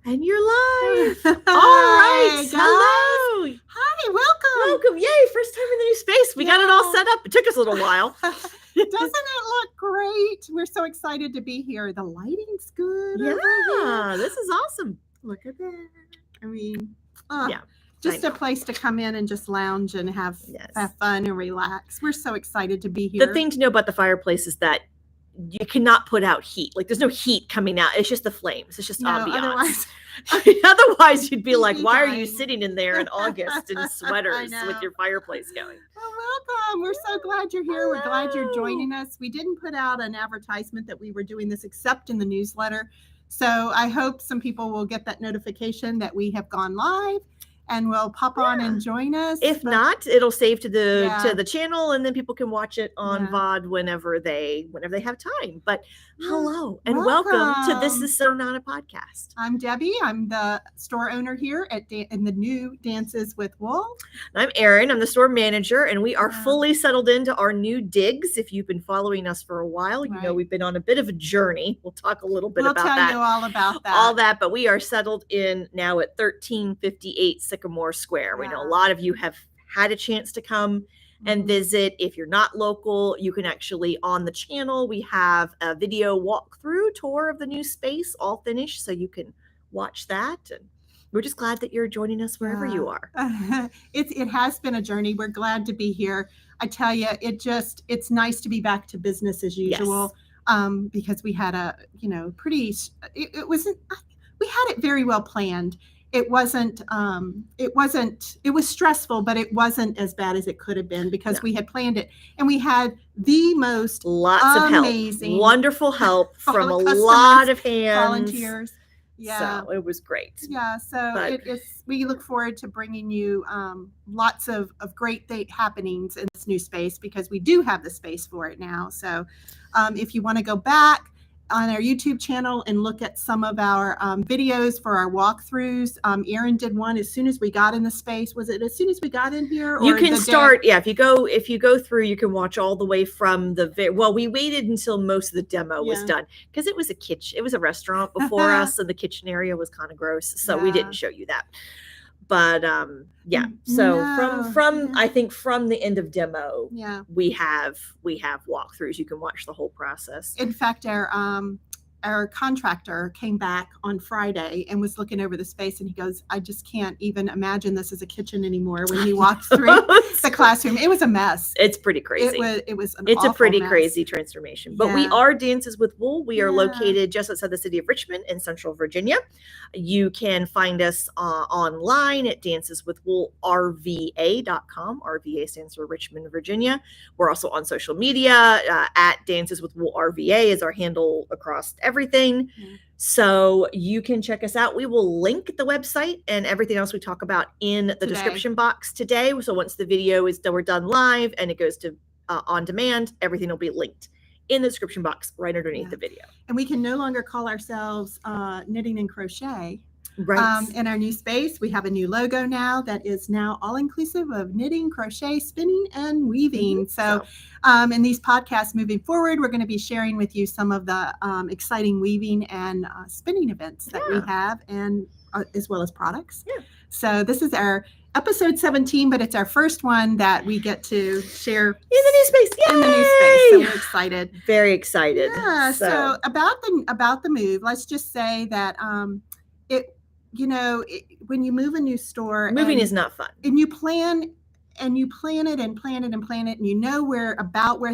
And you're live. All Hi, right. guys. Hello. Hi, welcome. Welcome. Yay. First time in the new space. We got it all set up. It took us a little while. Doesn't it look great? We're so excited to be here. The lighting's good. Yeah, this is awesome. Look at that. I mean, Yeah, just I a know. place to come in and just lounge and have Yes. fun and relax. We're so excited to be here. The thing to know about the fireplace is that you cannot put out heat. Like there's no heat coming out. It's just the flames. It's just ambiance. Otherwise, you'd be like, why are you sitting in there in August in sweaters with your fireplace going? Well, welcome. We're so glad you're here. We're glad you're joining us. We didn't put out an advertisement that we were doing this except in the newsletter. So I hope some people will get that notification that we have gone live and will pop on and join us. If not, it'll save to the channel, and then people can watch it on VOD whenever they have time. But hello and welcome to This Is So Not a Podcast. I'm Debbie. I'm the store owner here in the new Dances with Wool. I'm Erin. I'm the store manager, and we are fully settled into our new digs. If you've been following us for a while, you know we've been on a bit of a journey. We'll talk a little bit about that. We'll tell you all about that. All that, but we are settled in now at 1358 Sycamore Square. We know a lot of you have had a chance to come and visit. If you're not local, you can actually, on the channel, we have a video walkthrough tour of the new space, all finished, so you can watch that. And we're just glad that you're joining us wherever you are. It has been a journey. We're glad to be here. I tell you, it's nice to be back to business as usual. Because we had we had it very well planned. It was stressful, but it wasn't as bad as it could have been because we had planned it, and we had the most amazing, help, wonderful help from a lot of hands, volunteers. Yeah, so it was great. Yeah, so we look forward to bringing you lots of great happenings in this new space because we do have the space for it now. So if you want to go back on our YouTube channel and look at some of our videos for our walkthroughs. Erin did one as soon as we got in the space. Was it as soon as we got in here? Or you can start, if you go through, you can watch all the way from we waited until most of the demo was done because it was a kitchen, it was a restaurant before us, and the kitchen area was kind of gross, so we didn't show you that. But I think from the end of demo, we have walkthroughs. You can watch the whole process. In fact, our contractor came back on Friday and was looking over the space, and he goes, I just can't even imagine this as a kitchen anymore. When he walked through the classroom, it was a mess. It's pretty crazy. It's a pretty mess. Crazy transformation. But we are Dances with Wool. We are located just outside the city of Richmond in Central Virginia. You can find us online at danceswithwoolrva.com. RVA stands for Richmond, Virginia. We're also on social media. At Dances with Wool RVA is our handle across everything. So you can check us out. We will link the website and everything else we talk about in the description box today. So once the video is done, we're done live and it goes to on demand, everything will be linked in the description box right underneath the video. And we can no longer call ourselves Knitting and Crochet. Right. In our new space, we have a new logo now that is now all inclusive of knitting, crochet, spinning, and weaving. So in these podcasts moving forward, we're going to be sharing with you some of the exciting weaving and spinning events that we have, and as well as products. So this is our episode 17, but it's our first one that we get to share in the new space. Yay! In the new space, so we're excited. Very excited. Yeah. So about the move, let's just say that when you move a new store, moving is not fun. And you plan it and plan it, and you know where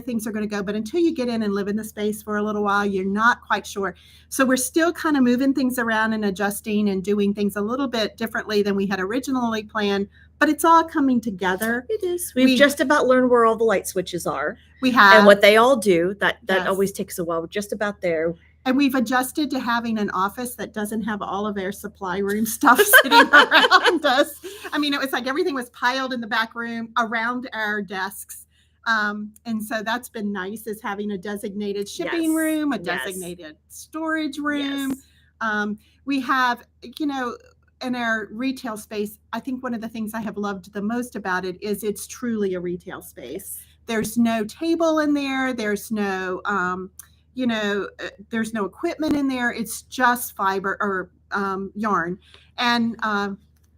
things are going to go. But until you get in and live in the space for a little while, you're not quite sure. So we're still kind of moving things around and adjusting and doing things a little bit differently than we had originally planned. But it's all coming together. It is. We've just about learned where all the light switches are. We have. And what they all do. That always takes a while. We're just about there. And we've adjusted to having an office that doesn't have all of our supply room stuff sitting around us. I mean, it was like everything was piled in the back room around our desks. And so that's been nice, is having a designated shipping room, a designated storage room. We have, in our retail space, I think one of the things I have loved the most about it is it's truly a retail space. There's no table in there. There's no, there's no equipment in there. It's just fiber or yarn, and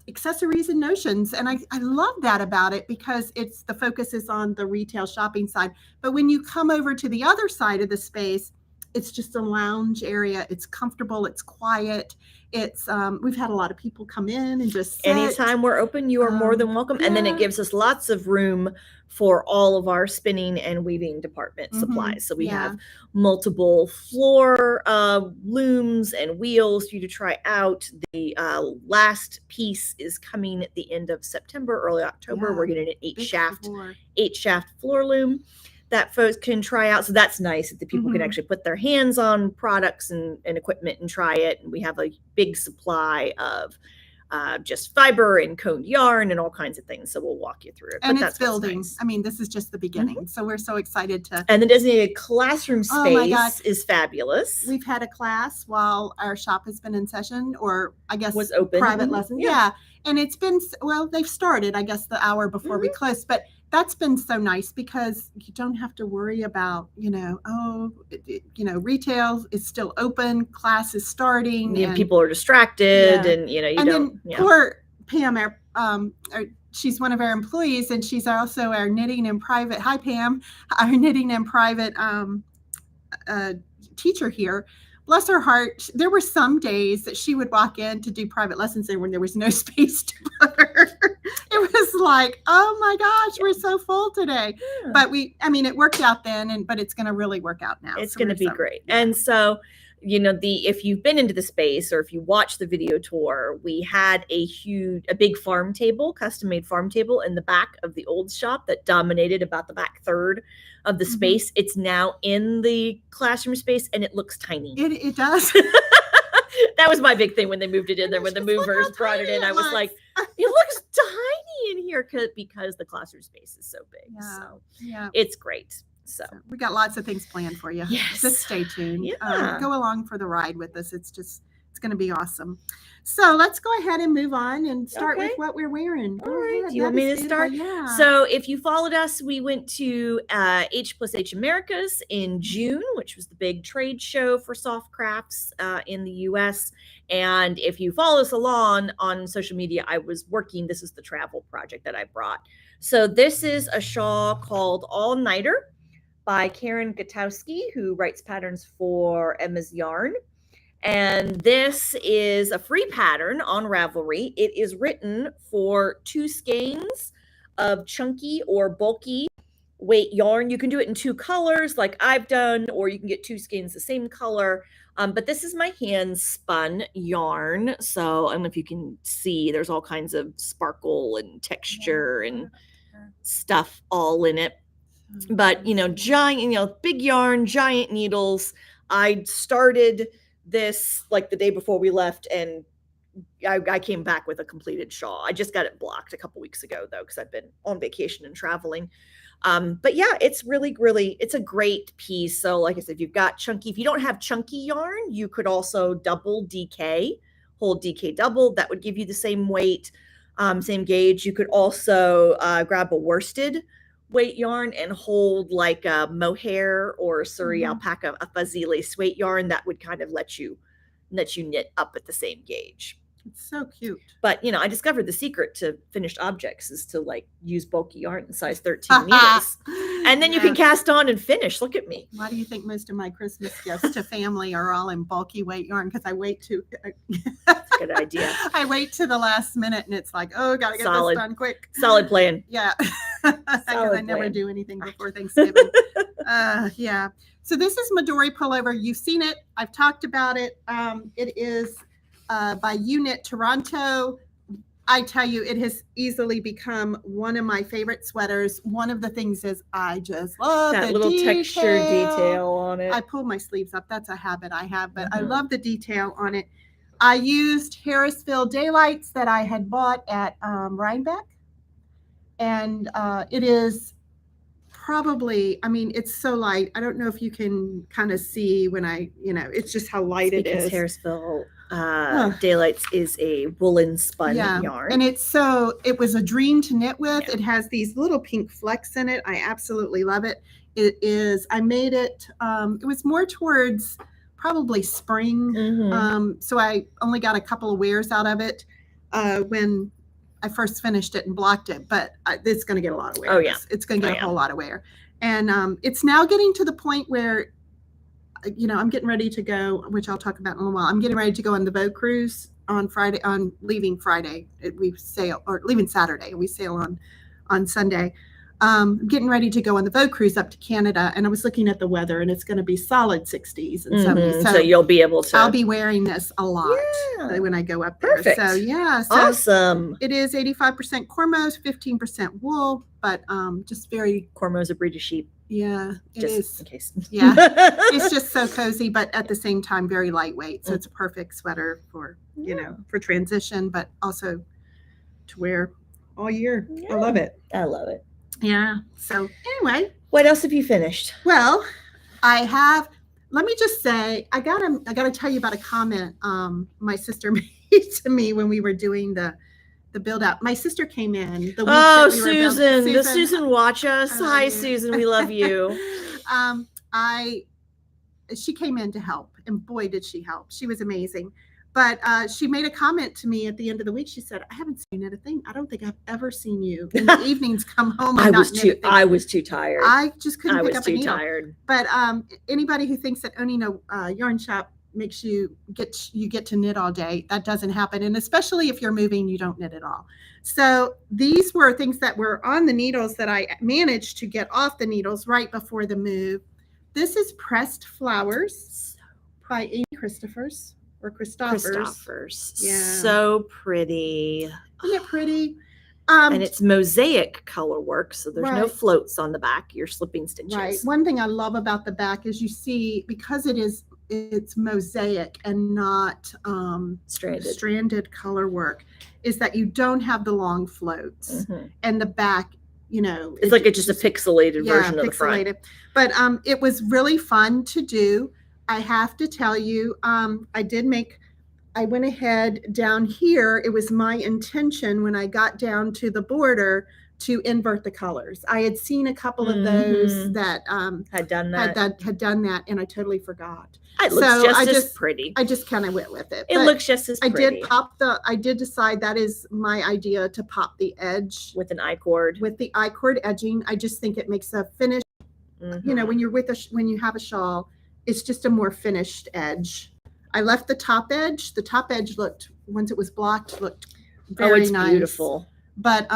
accessories and notions. And I love that about it, because the focus is on the retail shopping side. But when you come over to the other side of the space, it's just a lounge area. It's comfortable. It's quiet. It's we've had a lot of people come in and just sit. Anytime we're open, you are more than welcome. And then it gives us lots of room for all of our spinning and weaving department supplies. So we have multiple floor looms and wheels for you to try out. The last piece is coming at the end of September, early October. We're getting an 8-shaft floor loom that folks can try out. So that's nice that the people can actually put their hands on products and equipment and try it. And we have a big supply of just fiber and coned yarn and all kinds of things. So we'll walk you through it. And it's building. Nice. I mean, this is just the beginning. So we're so excited to. And the designated classroom space is fabulous. We've had a class while our shop has been in session, or I guess was open. Private lessons. Yeah. And it's been, well, they've started, I guess, the hour before we closed, but that's been so nice, because you don't have to worry about, retail is still open, class is starting, and people are distracted, and poor Pam, she's one of our employees, and she's also our knitting and private. Hi, Pam, our knitting and private teacher here. Bless her heart, there were some days that she would walk in to do private lessons there when there was no space to put her. It was like, oh my gosh, we're so full today. But it worked out then, but it's going to really work out now. It's going to be great. And so, if you've been into the space, or if you watch the video tour, we had a big farm table, custom made farm table in the back of the old shop that dominated about the back third of the space. It's now in the classroom space, and it looks tiny. It does. That was my big thing when they moved it in there. When the movers brought it in, I was like, it looks tiny in here, because the classroom space is so big. So it's great. So we got lots of things planned for you. Yes. Just stay tuned. Go along for the ride with us. It's going to be awesome. So let's go ahead and move on and start with what we're wearing. All right. Do you want me to start? Yeah. So if you followed us, we went to H+H Americas in June, which was the big trade show for soft crafts in the U.S. And if you follow us along on social media, I was working. This is the travel project that I brought. So this is a shawl called All Nighter by Karen Gutowski, who writes patterns for Emma's Yarn. And this is a free pattern on Ravelry. It is written for 2 skeins of chunky or bulky weight yarn. You can do it in 2 colors like I've done, or you can get 2 skeins the same color. But this is my hand spun yarn. So I don't know if you can see, there's all kinds of sparkle and texture and stuff all in it. But, giant, big yarn, giant needles. I started this like the day before we left, and I came back with a completed shawl. I just got it blocked a couple weeks ago, though, because I've been on vacation and traveling. But yeah, it's really, it's a great piece. So like I said, if you don't have chunky yarn, you could also double DK, hold DK double. That would give you the same weight, same gauge. You could also grab a worsted weight yarn and hold like a mohair or Surrey alpaca, a fuzzy lace weight yarn that would kind of let you knit up at the same gauge. It's so cute. But I discovered the secret to finished objects is to use bulky yarn in size 13 needles, and then you can cast on and finish. Look at me. Why do you think most of my Christmas gifts to family are all in bulky weight yarn? Because I wait to. That's a good idea. I wait to the last minute, and it's like, oh, gotta get this done quick. Solid plan. Yeah, because I never do anything before Thanksgiving. Yeah. So this is Midori pullover. You've seen it. I've talked about it. It is by Unit Toronto. I tell you, it has easily become one of my favorite sweaters. One of the things is I just love that little texture detail on it. I pull my sleeves up. That's a habit I have, but I love the detail on it. I used Harrisville Daylights that I had bought at Rhinebeck, and it is probably, it's so light. I don't know if you can kind of see when it's just how light it is. Harrisville Daylights is a woolen spun yarn. And it was a dream to knit with. It has these little pink flecks in it. I absolutely love it. I made it, it was more towards probably spring. So I only got a couple of wears out of it when I first finished it and blocked it, but it's going to get a lot of wear. Oh, yeah. It's going to get a whole lot of wear. And it's now getting to the point where, I'm getting ready to go, which I'll talk about in a little while. I'm getting ready to go on the boat cruise on Friday, leaving Friday. Leaving Saturday. We sail on Sunday. I'm getting ready to go on the boat cruise up to Canada, and I was looking at the weather, and it's going to be solid 60s and 70s. So you'll be able to. I'll be wearing this a lot when I go up there. Perfect. So awesome. It is 85% Cormos, 15% wool, but just very. Cormos a breed of sheep. Yeah, it is. In case. Yeah, it's just so cozy, but at the same time very lightweight. So it's a perfect sweater for for transition, but also to wear all year. I love it. I love it. Yeah. So anyway, what else have you finished? Well, I have. Let me just say, I gotta tell you about a comment my sister made to me when we were doing the build out. My sister came in the week that we were Susan. Does Susan watch us? Hi, Susan. We love you. She came in to help, and boy, did she help. She was amazing. But she made a comment to me at the end of the week. She said, "I haven't seen a thing. I don't think I've ever seen you in the evenings come home." And I was too tired. I just couldn't pick up a needle. I was too tired. But anybody who thinks that owning a yarn shop makes you get to knit all day, that doesn't happen. And especially if you're moving, you don't knit at all. So these were things that were on the needles that I managed to get off the needles right before the move. This is Pressed Flowers by Amy Christophers. Or Christophers. Yeah. So pretty. Isn't it pretty? And it's mosaic color work, so there's no floats on the back. You're slipping stitches. Right. One thing I love about the back is you see, because it's mosaic and not stranded color work, is that you don't have the long floats. And the back, it's like it's just a pixelated version of the front. But it was really fun to do. I have to tell you, I went ahead down here. It was my intention when I got down to the border to invert the colors. I had seen a couple of those that had done that, and I totally forgot. It looks just as pretty. I just kind of went with it. It looks just as pretty. I did decide that is my idea, to pop the edge with an I-cord. With the I-cord edging. I just think it makes a finish. When you're when you have a shawl, it's just a more finished edge. I left the top edge. The top edge looked, once it was blocked, looked very nice. Beautiful. But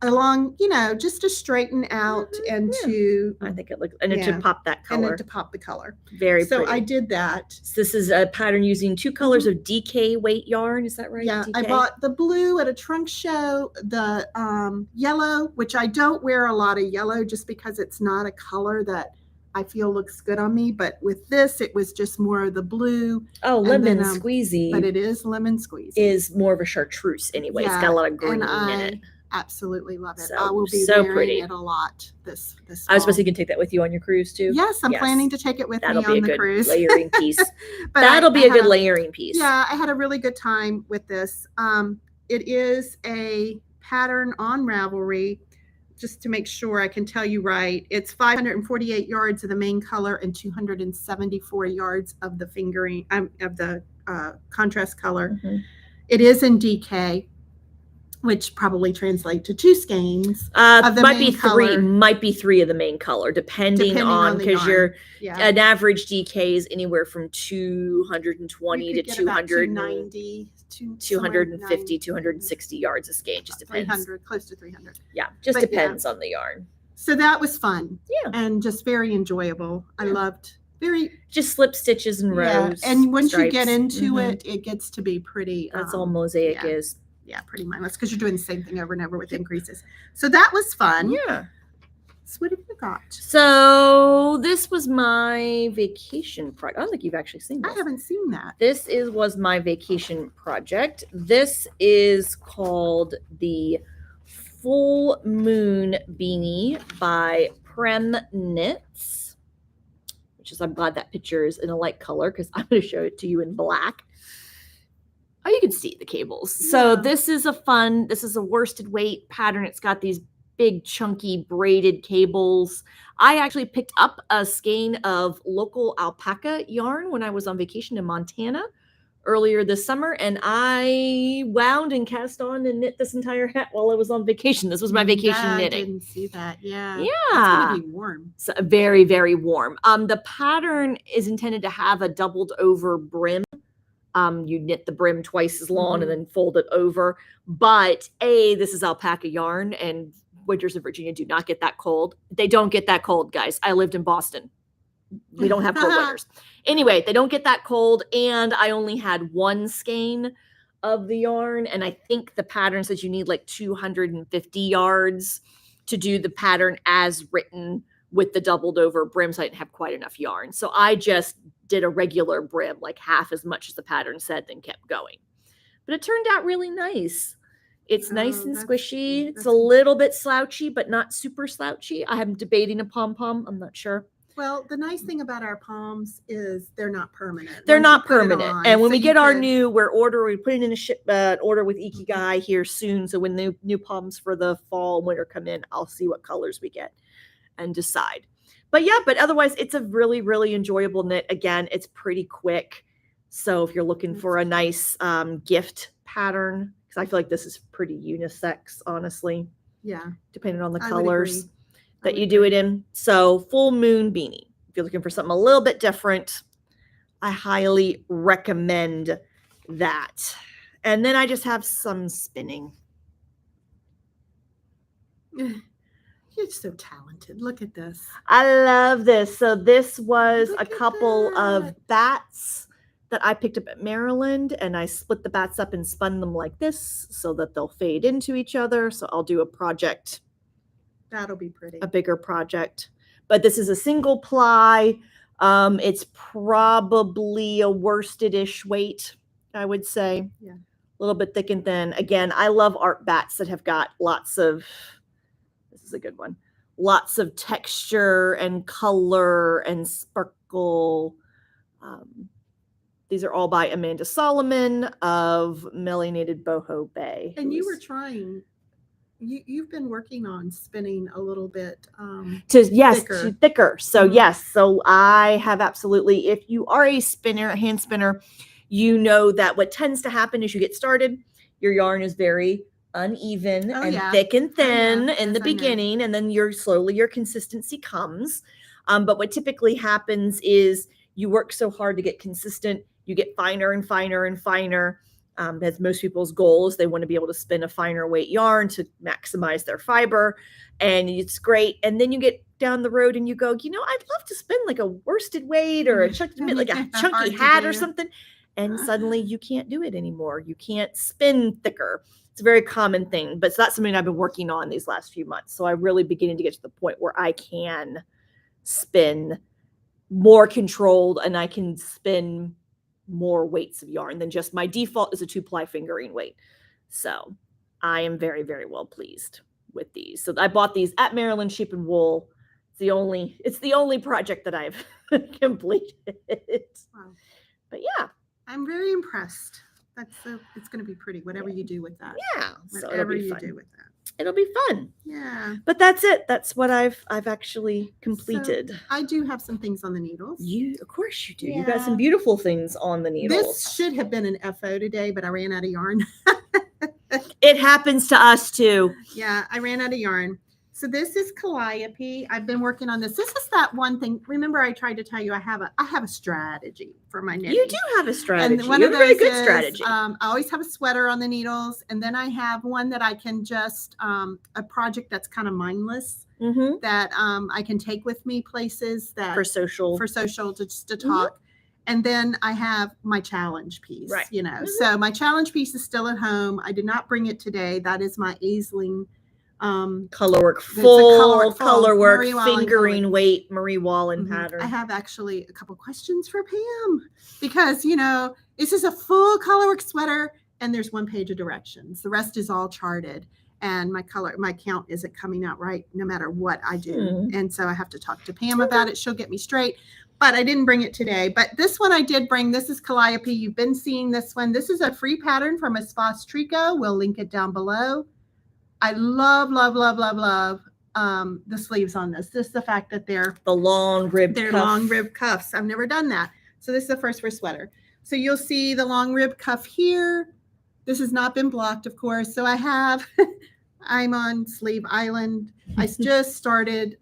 along, just to straighten out and to, I think it looked, and to pop that color. And then to pop the color. Very pretty. So I did that. So this is a pattern using 2 colors of DK weight yarn. Is that right? Yeah. DK? I bought the blue at a trunk show, the yellow, which I don't wear a lot of yellow just because it's not a color that I feel looks good on me, but with this, it was just more of the blue. Oh, lemon squeezy. But it is lemon squeezy. Is more of a chartreuse anyway. It's got a lot of green in it. Absolutely love it. So, I will be wearing it a lot this fall. I was supposed to can take that with you on your cruise too. Yes, I'm planning to take it with me on the cruise. Layering piece. That'll be a good layering piece. Yeah, I had a really good time with this. It is a pattern on Ravelry. Just to make sure I can tell you right, it's 548 yards of the main color and 274 yards of the fingering of the contrast color. It is in DK, which probably translates to 2 skeins of the main color. Might be 3 of the main color, depending on, because an average DK is anywhere from 220 to 290. 250, 260 yards a skein. Just depends. 300, close to 300. Yeah, just depends on the yarn. So that was fun. Yeah. And just very enjoyable. I loved just slip stitches and rows. And once you get into it, it gets to be pretty. That's all mosaic is. Yeah, pretty mindless, because you're doing the same thing over and over with increases. So that was fun. Yeah. So what have you got? So this was my vacation project. I don't think you've actually seen this. I haven't seen that. This was my vacation project. This is called the Full Moon Beanie by Prem Knits, which is, I'm glad that picture is in a light color because I'm going to show it to you in black. Oh, you can see the cables. So this is a worsted weight pattern. It's got these big chunky braided cables. I actually picked up a skein of local alpaca yarn when I was on vacation in Montana earlier this summer, and I wound and cast on and knit this entire hat while I was on vacation. This was my vacation knitting. I didn't see that. Yeah. Yeah. It's going to be warm. So very, very warm. The pattern is intended to have a doubled over brim. You knit the brim twice as long and then fold it over. But this is alpaca yarn, and winters in Virginia do not get that cold. They don't get that cold, guys. I lived in Boston. We don't have cold winters. Anyway, they don't get that cold, and I only had one skein of the yarn, and I think the pattern says you need like 250 yards to do the pattern as written with the doubled over brim, so I didn't have quite enough yarn. So I just did a regular brim, like half as much as the pattern said, then kept going. But it turned out really nice. It's nice and squishy. It's a little bit slouchy, but not super slouchy. I'm debating a pom-pom. I'm not sure. Well, the nice thing about our palms is they're not permanent. They're not permanent. And when we get our new, we're putting in a ship order with Ikigai here soon. So when the new palms for the fall and winter come in, I'll see what colors we get and decide. But yeah, but otherwise it's a really, really enjoyable knit. Again, it's pretty quick. So if you're looking for a nice gift pattern, because I feel like this is pretty unisex, honestly. Yeah. Depending on the colors that you do it in. So full moon beanie. If you're looking for something a little bit different, I highly recommend that. And then I just have some spinning. You're so talented. Look at this. I love this. So this was a couple of bats that I picked up at Maryland, and I split the bats up and spun them like this so that they'll fade into each other. So I'll do a project. That'll be pretty. A bigger project. But this is a single ply. It's probably a worsted-ish weight, I would say. Yeah. A little bit thick and thin. Again, I love art bats that have got lots of, this is a good one, lots of texture and color and sparkle. These are all by Amanda Solomon of Melanated Boho Bay. And you were trying... You've been working on spinning a little bit thicker. So yes, so I have absolutely, if you are a spinner, a hand spinner, you know that what tends to happen is you get started, your yarn is very uneven thick and thin in the beginning, and then your consistency comes. But what typically happens is you work so hard to get consistent, you get finer and finer and finer. That's most people's goal is they want to be able to spin a finer weight yarn to maximize their fiber, and it's great. And then you get down the road and you go, I'd love to spin like a worsted weight or a chunky hat or something. And suddenly you can't do it anymore. You can't spin thicker. It's a very common thing, but so that's something I've been working on these last few months. So I'm really beginning to get to the point where I can spin more controlled and I can spin more weights of yarn than just my default is a 2-ply fingering weight. So I am very, very well pleased with these. So I bought these at Maryland Sheep and Wool. It's the only project that I've completed. Wow. But yeah, I'm very impressed. It's going to be pretty, whatever you do with that. Yeah. Whatever you do with that. It'll be fun. Yeah. But that's it. That's what I've actually completed. So I do have some things on the needles. Of course you do. Yeah. You got some beautiful things on the needles. This should have been an FO today, but I ran out of yarn. It happens to us too. Yeah, I ran out of yarn. So this is Calliope. I've been working on this. This is that one thing. Remember, I tried to tell you I have a strategy for my knitting. You do have a strategy. And one of those good strategy. I always have a sweater on the needles, and then I have one that I can just a project that's kind of mindless that I can take with me places that for social to talk. And then I have my challenge piece. Right. So my challenge piece is still at home. I did not bring it today. That is my Aisling. Colorwork, full colorwork, fingering weight, Marie Wallen pattern. I have actually a couple questions for Pam because this is a full colorwork sweater and there's one page of directions. The rest is all charted, and my count isn't coming out right no matter what I do. And so I have to talk to Pam about it. She'll get me straight. But I didn't bring it today. But this one I did bring. This is Calliope. You've been seeing this one. This is a free pattern from Espace Tricot. We'll link it down below. I love, love, love, love, love the sleeves on this. Just the fact that they're The long rib they're cuff. long rib cuffs. I've never done that. So this is the first for sweater. So you'll see the long rib cuff here. This has not been blocked, of course. So I have, I'm on Sleeve Island. I just started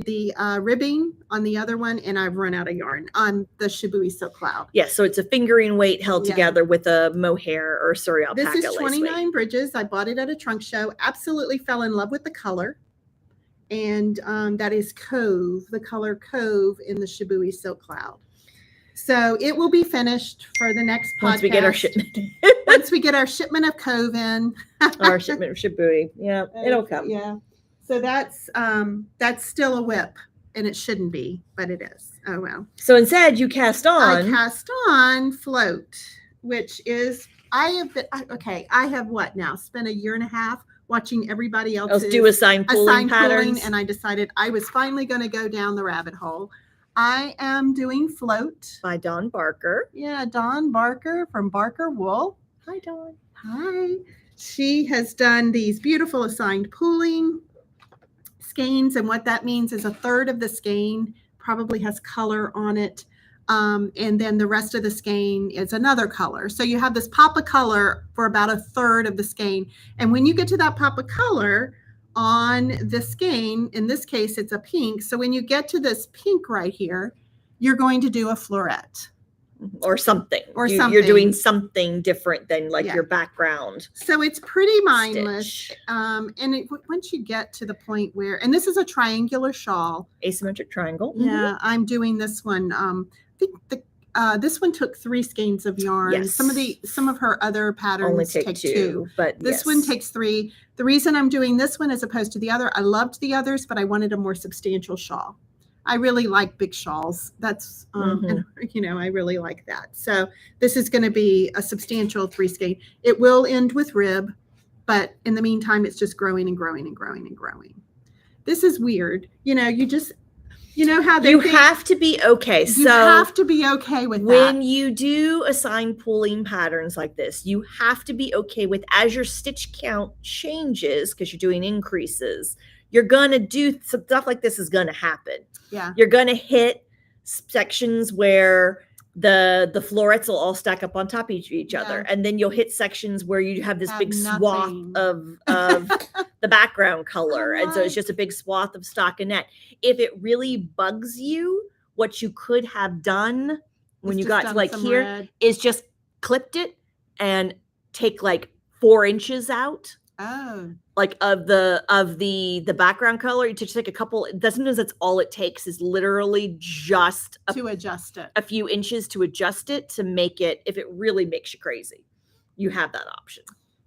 the ribbing on the other one, and I've run out of yarn on the Shibui Silk Cloud. Yes, so it's a fingering weight held together with a mohair or Surrey alpaca. This is 29 bridges. I bought it at a trunk show. Absolutely fell in love with the color. And that is Cove, the color Cove in the Shibui Silk Cloud. So it will be finished for the next podcast. Once we get our shipment. Once we get our shipment of Cove in. Our shipment of Shibui. Yeah, it'll come. Yeah. So that's still a whip, and it shouldn't be, but it is. Oh, well. So instead, you cast on. I cast on Float, which is, I have what now? Spent a year and a half watching everybody else do assigned pooling patterns. And I decided I was finally going to go down the rabbit hole. I am doing Float by Dawn Barker. Yeah, Dawn Barker from Barker Wool. Hi, Dawn. Hi. She has done these beautiful assigned pooling skeins, and what that means is a third of the skein probably has color on it, and then the rest of the skein is another color. So you have this pop of color for about a third of the skein, and when you get to that pop of color on the skein, in this case it's a pink, so when you get to this pink right here, you're going to do a floret or something, something. You're doing something different than your background. So it's pretty mindless. And once you get to the point where, and this is a triangular shawl, asymmetric triangle. Yeah, I'm doing this one. I think this one took 3 skeins of yarn. Yes. Some of her other patterns only take 2, but this one takes 3. The reason I'm doing this one as opposed to the other, I loved the others, but I wanted a more substantial shawl. I really like big shawls. That's, and, I really like that. So this is going to be a substantial 3 skein. It will end with rib, but in the meantime, it's just growing and growing and growing and growing. This is weird. How they have to be okay. You have to be okay with that. When you do assigned pooling patterns like this, you have to be okay with, as your stitch count changes, because you're doing increases, you're going to do stuff like this is going to happen. Yeah. You're going to hit sections where the florets will all stack up on top of each other. And then you'll hit sections where you have this big swath of the background color. And so it's just a big swath of stockinette. If it really bugs you, what you could have done when you got to here is just clipped it and take 4 inches out. Oh. Of the background color, you just take a couple. Sometimes that's all it takes is literally just to adjust it a few inches to adjust it to make it. If it really makes you crazy, you have that option.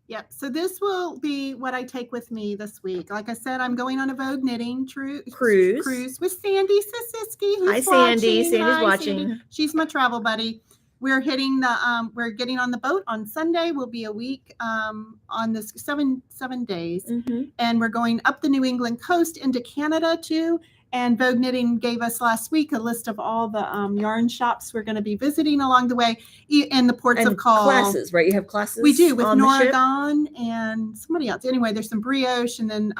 Yep. So this will be what I take with me this week. Like I said, I'm going on a Vogue knitting cruise with Sandy Sisiski. Hi, Sandy. Sandy's watching. Sandy. She's my travel buddy. We're hitting we're getting on the boat on Sunday. We'll be a week on this 7 days. And we're going up the New England coast into Canada too. And Vogue Knitting gave us last week a list of all the yarn shops we're going to be visiting along the way in the ports of call. Classes, right? You have classes? We do, with Noragon and somebody else. Anyway, there's some brioche, and then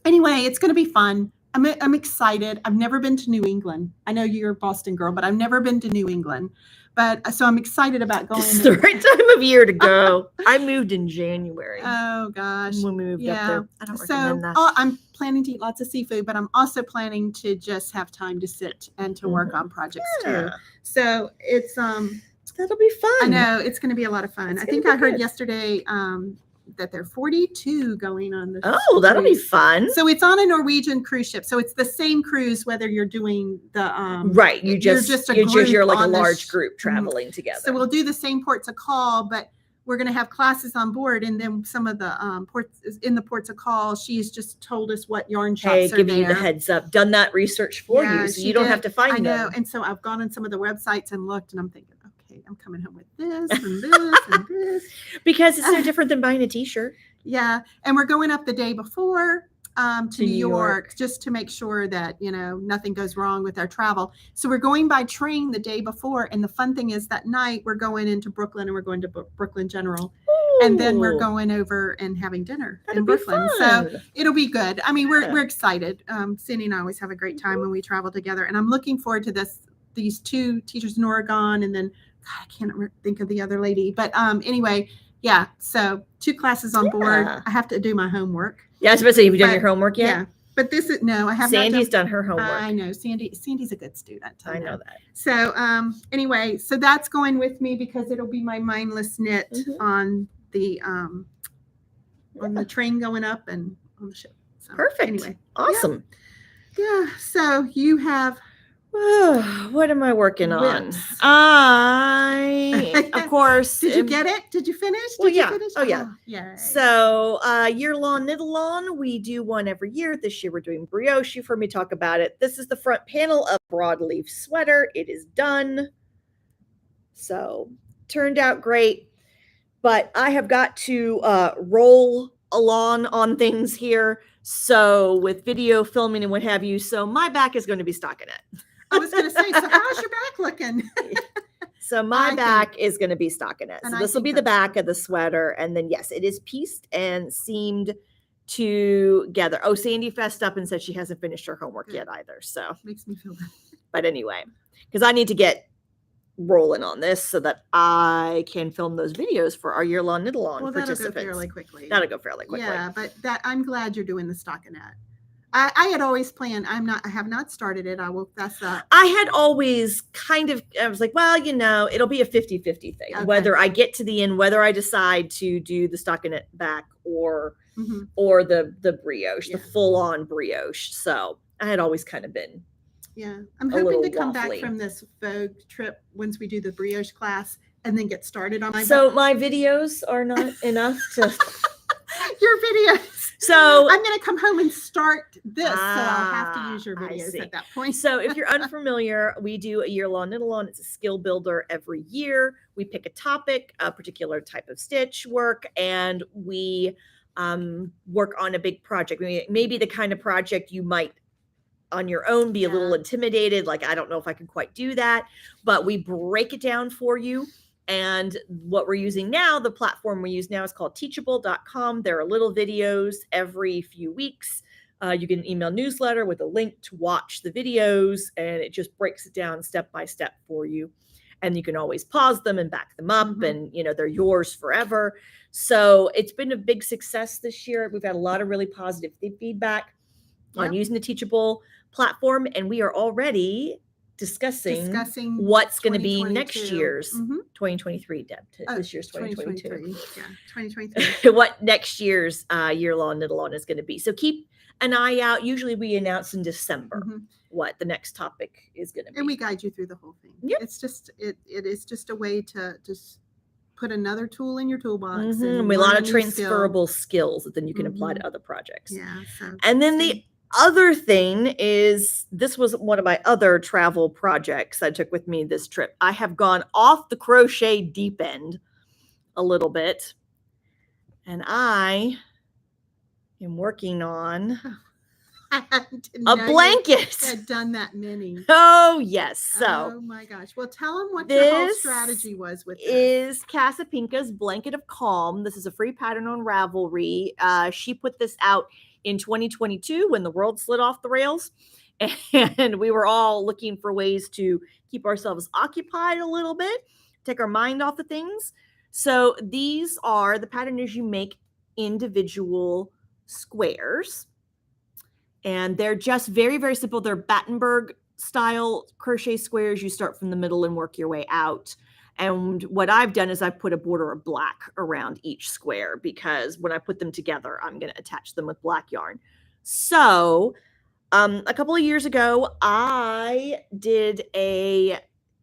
anyway, it's going to be fun. I'm excited. I've never been to New England. I know you're a Boston girl, but I've never been to New England. But so I'm excited about going. It's the right time of year to go. I moved in January. Oh gosh. When we moved up there. I don't recommend that. I'm planning to eat lots of seafood, but I'm also planning to just have time to sit and to work on projects too. So it's that'll be fun. I know it's going to be a lot of fun. I think I heard yesterday that there are 42 going on this. Oh, that'll be fun. So it's on a Norwegian cruise ship. So it's the same cruise whether you're doing the right. You're like a large group traveling together. So we'll do the same ports of call, but we're going to have classes on board, and then some of the ports of call. She's just told us what yarn shops are giving there. You the heads up, done that research for you, so you don't have to find them. I know, and so I've gone on some of the websites and looked, and I'm thinking, okay, I'm coming home with this and this and this. Because it's no different than buying a t-shirt. Yeah. And we're going up the day before to New York just to make sure that, nothing goes wrong with our travel. So we're going by train the day before. And the fun thing is that night we're going into Brooklyn, and we're going to Brooklyn General. and then we're going over and having dinner in Brooklyn. So it'll be good. I mean, we're excited. Cindy and I always have a great time when we travel together, and I'm looking forward to these 2 teachers in Oregon, and then God, I can't think of the other lady, but anyway, yeah. So 2 classes on board. I have to do my homework. Yeah, I was supposed to say, have you done your homework yet? Yeah, but this is no. I have. Sandy's done her homework. I know Sandy's a good student. I know that. So anyway, so that's going with me because it'll be my mindless knit on the train going up and on the ship. So, perfect. Anyway, awesome. Yeah. So you have. What am I working on? Of course. Did you get it? Did you finish? Well, you finish? Oh, yeah. Yeah. So, year-long knit-along, we do one every year. This year we're doing brioche. You've heard me talk about it. This is the front panel of broadleaf sweater. It is done. So, turned out great. But I have got to roll along on things here. So, with video filming and what have you. So, my back is going to be stockinette. I was going to say, so how's your back looking? So my back is going to be stockinette. So this will be the back of the sweater. And then, yes, it is pieced and seamed together. Oh, Sandy fessed up and said she hasn't finished her homework yet either. So makes me feel good. But anyway, because I need to get rolling on this so that I can film those videos for our year-long knit-along participants. That'll go fairly quickly. That'll go fairly quickly. Yeah, but I'm glad you're doing the stockinette. I had always planned. I have not started it. I will fess up. I had always I was like, well, it'll be a 50-50 thing. Okay. Whether I get to the end, whether I decide to do the stockinette back or the brioche, the full-on brioche. So I had always kind of been. Yeah. I'm hoping to come back from this Vogue trip once we do the brioche class and then get started on my So my videos are not enough to your videos. So I'm going to come home and start this. So I'll have to use your videos at that point. So if you're unfamiliar, we do a year-long knit-along. It's a skill builder every year. We pick a topic, a particular type of stitch work, and we work on a big project. Maybe the kind of project you might on your own be a little intimidated. Like, I don't know if I can quite do that, but we break it down for you. And what we're using now, the platform we use now is called teachable.com. There are little videos every few weeks. You get an email newsletter with a link to watch the videos, and it just breaks it down step by step for you. And you can always pause them and back them up, and they're yours forever. So it's been a big success this year. We've had a lot of really positive feedback on using the Teachable platform, and we are already discussing what's going to be next year's 2023, Deb. This year's 2022. Yeah, 2023. What next year's year-long knit-along is going to be. So keep an eye out. Usually we announce in December what the next topic is going to be. And we guide you through the whole thing. Yep. It's just, it is just a way to just put another tool in your toolbox. And a lot of transferable skills that then you can apply to other projects. Yeah. And then the other thing is, this was one of my other travel projects I took with me this trip. I have gone off the crochet deep end a little bit, and I am working on a blanket. Had done that many. Oh yes. So oh my gosh. Well, tell them what your whole strategy was with this. Is Casapinka's Blanket of Calm. This is a free pattern on Ravelry. She put this out in 2022 when the world slid off the rails, and we were all looking for ways to keep ourselves occupied a little bit, take our mind off of things. So these are the pattern is you make individual squares, and they're just very, very simple. They're Battenberg style crochet squares. You start from the middle and work your way out. And what I've done is I've put a border of black around each square, because when I put them together, I'm going to attach them with black yarn. So a couple of years ago, I did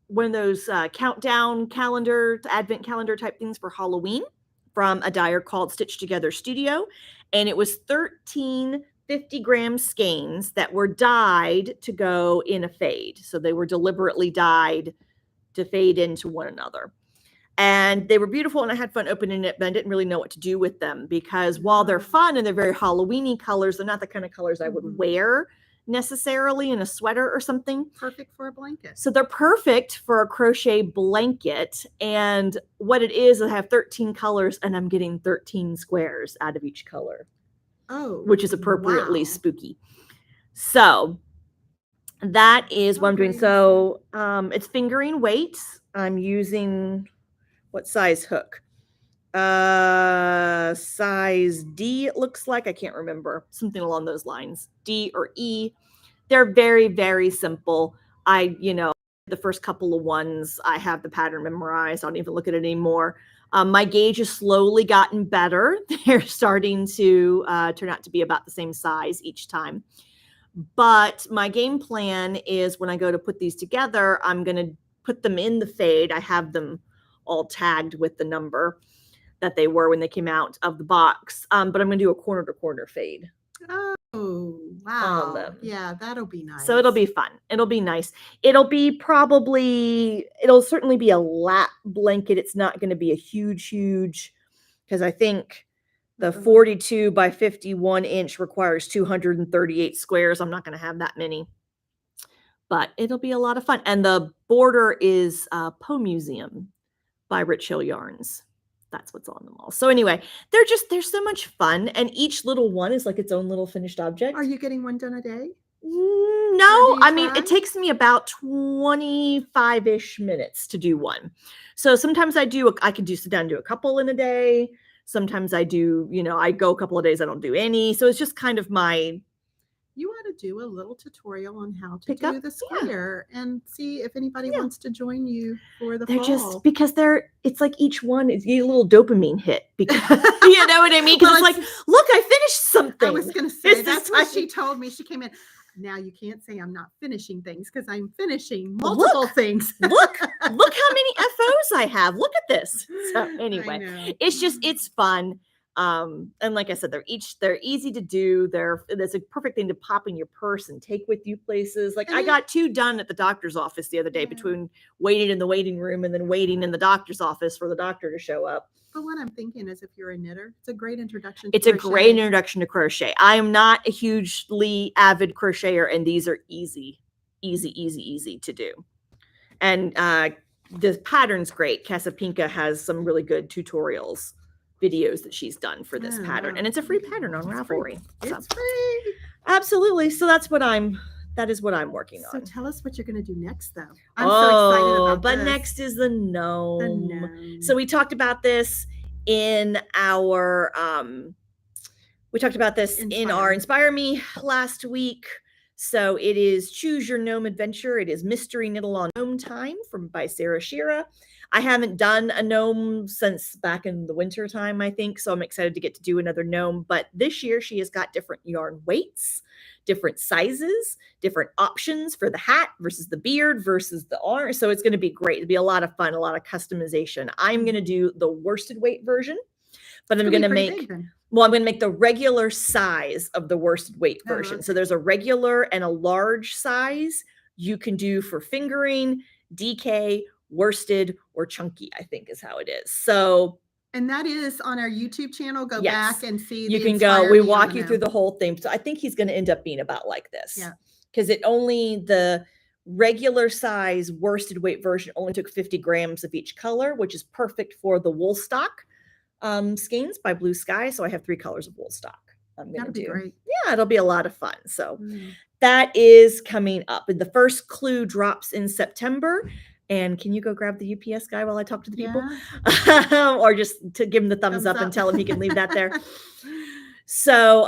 one of those countdown calendar, advent calendar type things for Halloween from a dyer called Stitch Together Studio. And it was 13 50-gram skeins that were dyed to go in a fade. So they were deliberately dyed to fade into one another. And they were beautiful, and I had fun opening it, but I didn't really know what to do with them, because while they're fun and they're very Halloween-y colors, they're not the kind of colors I would wear necessarily in a sweater or something. Perfect for a blanket. So they're perfect for a crochet blanket. And what it is, I have 13 colors and I'm getting 13 squares out of each color. Oh, which is appropriately wow. spooky. So that is what I'm doing. So it's fingering weights. I'm using what size hook? Size D, it looks like. I can't remember. Something along those lines. D or E. They're very, very simple. The first couple of ones, I have the pattern memorized. I don't even look at it anymore. My gauge has slowly gotten better. They're starting to turn out to be about the same size each time. But my game plan is when I go to put these together, I'm going to put them in the fade. I have them all tagged with the number that they were when they came out of the box. But I'm going to do a corner to corner fade. Oh, wow. Yeah, that'll be nice. So it'll be fun. It'll be nice. It'll certainly be a lap blanket. It's not going to be a huge, because I think the 42 by 51 inch requires 238 squares. I'm not going to have that many, but it'll be a lot of fun. And the border is Poe Museum by Rich Hill Yarns. That's what's on them all. So anyway, they're so much fun. And each little one is like its own little finished object. Are you getting one done a day? No, I mean, it takes me about 25-ish minutes to do one. So sometimes I can sit down and do a couple in a day. Sometimes I do, I go a couple of days, I don't do any. So it's just kind of you ought to do a little tutorial on how to do the square and see if anybody wants to join you for the fall. Because it's like each one is a little dopamine hit because you know what I mean? Because it's like, look, I finished something. I was going to say, that's what she told me. She came in. Now you can't say I'm not finishing things because I'm finishing multiple things. look how many FOs I have. Look at this. So anyway, it's fun. And like I said, they're easy to do. That's a perfect thing to pop in your purse and take with you places. Like I got 2 done at the doctor's office the other day between waiting in the waiting room and then waiting in the doctor's office for the doctor to show up. But what I'm thinking is if you're a knitter, it's a great introduction to crochet. Great introduction to crochet. I am not a hugely avid crocheter, and these are easy to do. And the pattern's great. Casapinka has some really good tutorials, videos that she's done for this pattern. And it's a free pattern on Ravelry. It's free. Absolutely. So that is what I'm working on. So tell us what you're going to do next, though. I'm so excited about this. But next is the gnome. So we talked about this in our Inspire Me last week. So it is Choose Your Gnome Adventure. It is Mystery Knittle on Gnome Time by Sarah Shira. I haven't done a gnome since back in the winter time, I think. So I'm excited to get to do another gnome. But this year she has got different yarn weights, different sizes, different options for the hat versus the beard versus the arm. So it's going to be great. It'll be a lot of fun, a lot of customization. I'm going to do the worsted weight version, but I'm going to make the regular size of the worsted weight version. So there's a regular and a large size you can do for fingering, DK, worsted, or chunky, I think is how it is. So, and that is on our YouTube channel. Go back and see. You can go. We walk you through the whole thing. So I think he's going to end up being about like this. Yeah. Because the regular size worsted weight version only took 50 grams of each color, which is perfect for the wool stock skeins by Blue Sky. So I have 3 colors of wool stock. That'll be great. Yeah, it'll be a lot of fun. So that is coming up. And the first clue drops in September. And can you go grab the UPS guy while I talk to the people? Or just to give him the thumbs up and tell him he can leave that there. So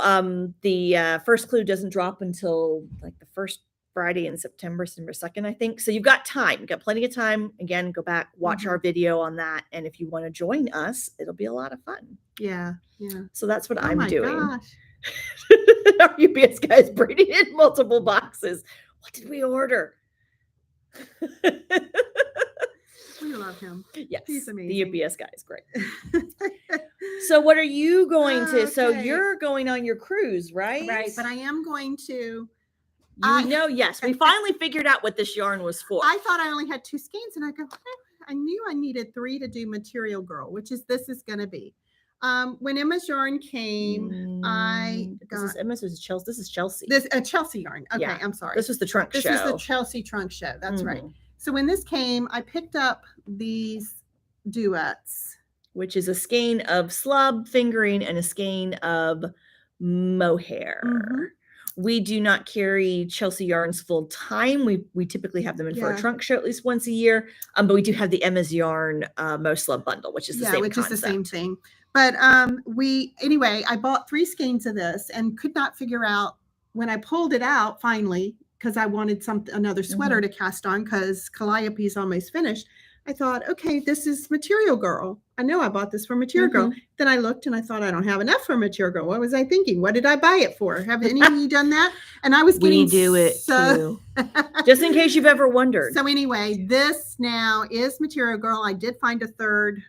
the first clue doesn't drop until like the first Friday in September 2nd, I think. So you've got time. You've got plenty of time. Again, go back, watch our video on that. And if you want to join us, it'll be a lot of fun. Yeah. Yeah. So that's what I'm doing. Gosh. Our UPS guy is bringing in multiple boxes. What did we order? We love him. Yes, he's amazing. The UPS guy is great. So what are you going to? So you're going on your cruise, right? Right, but I am going to. Yes, we finally figured out what this yarn was for. I thought I only had 2 skeins, and I go, I knew I needed 3 to do Material Girl, which is this is going to be. When Emma's yarn came, I This is got Emma's. This is Chelsea. This is Chelsea. this a Chelsea yarn. Okay, Yeah. I'm sorry. This was the trunk This show. is the Chelsea trunk show. That's right. Mhm. So when this came, I picked up these duets. Which is a skein of slub fingering and a skein of mohair. Mhm. We do not carry Chelsea yarns full time. We typically have them in for a Yeah. trunk show at least once a year. But we do have the Emma's Yarn Mo Slub bundle, which is the same concept. Is the same thing. But I bought 3 skeins of this and could not figure out when I pulled it out finally because I wanted another sweater to cast on because Calliope is almost finished. I thought, okay, this is Material Girl. I know I bought this for Material Girl. Then I looked and I thought I don't have enough for Material Girl. What was I thinking? What did I buy it for? Have any of you done that? And I was getting we do it too. Just in case you've ever wondered. So anyway, this now is Material Girl. I did find a third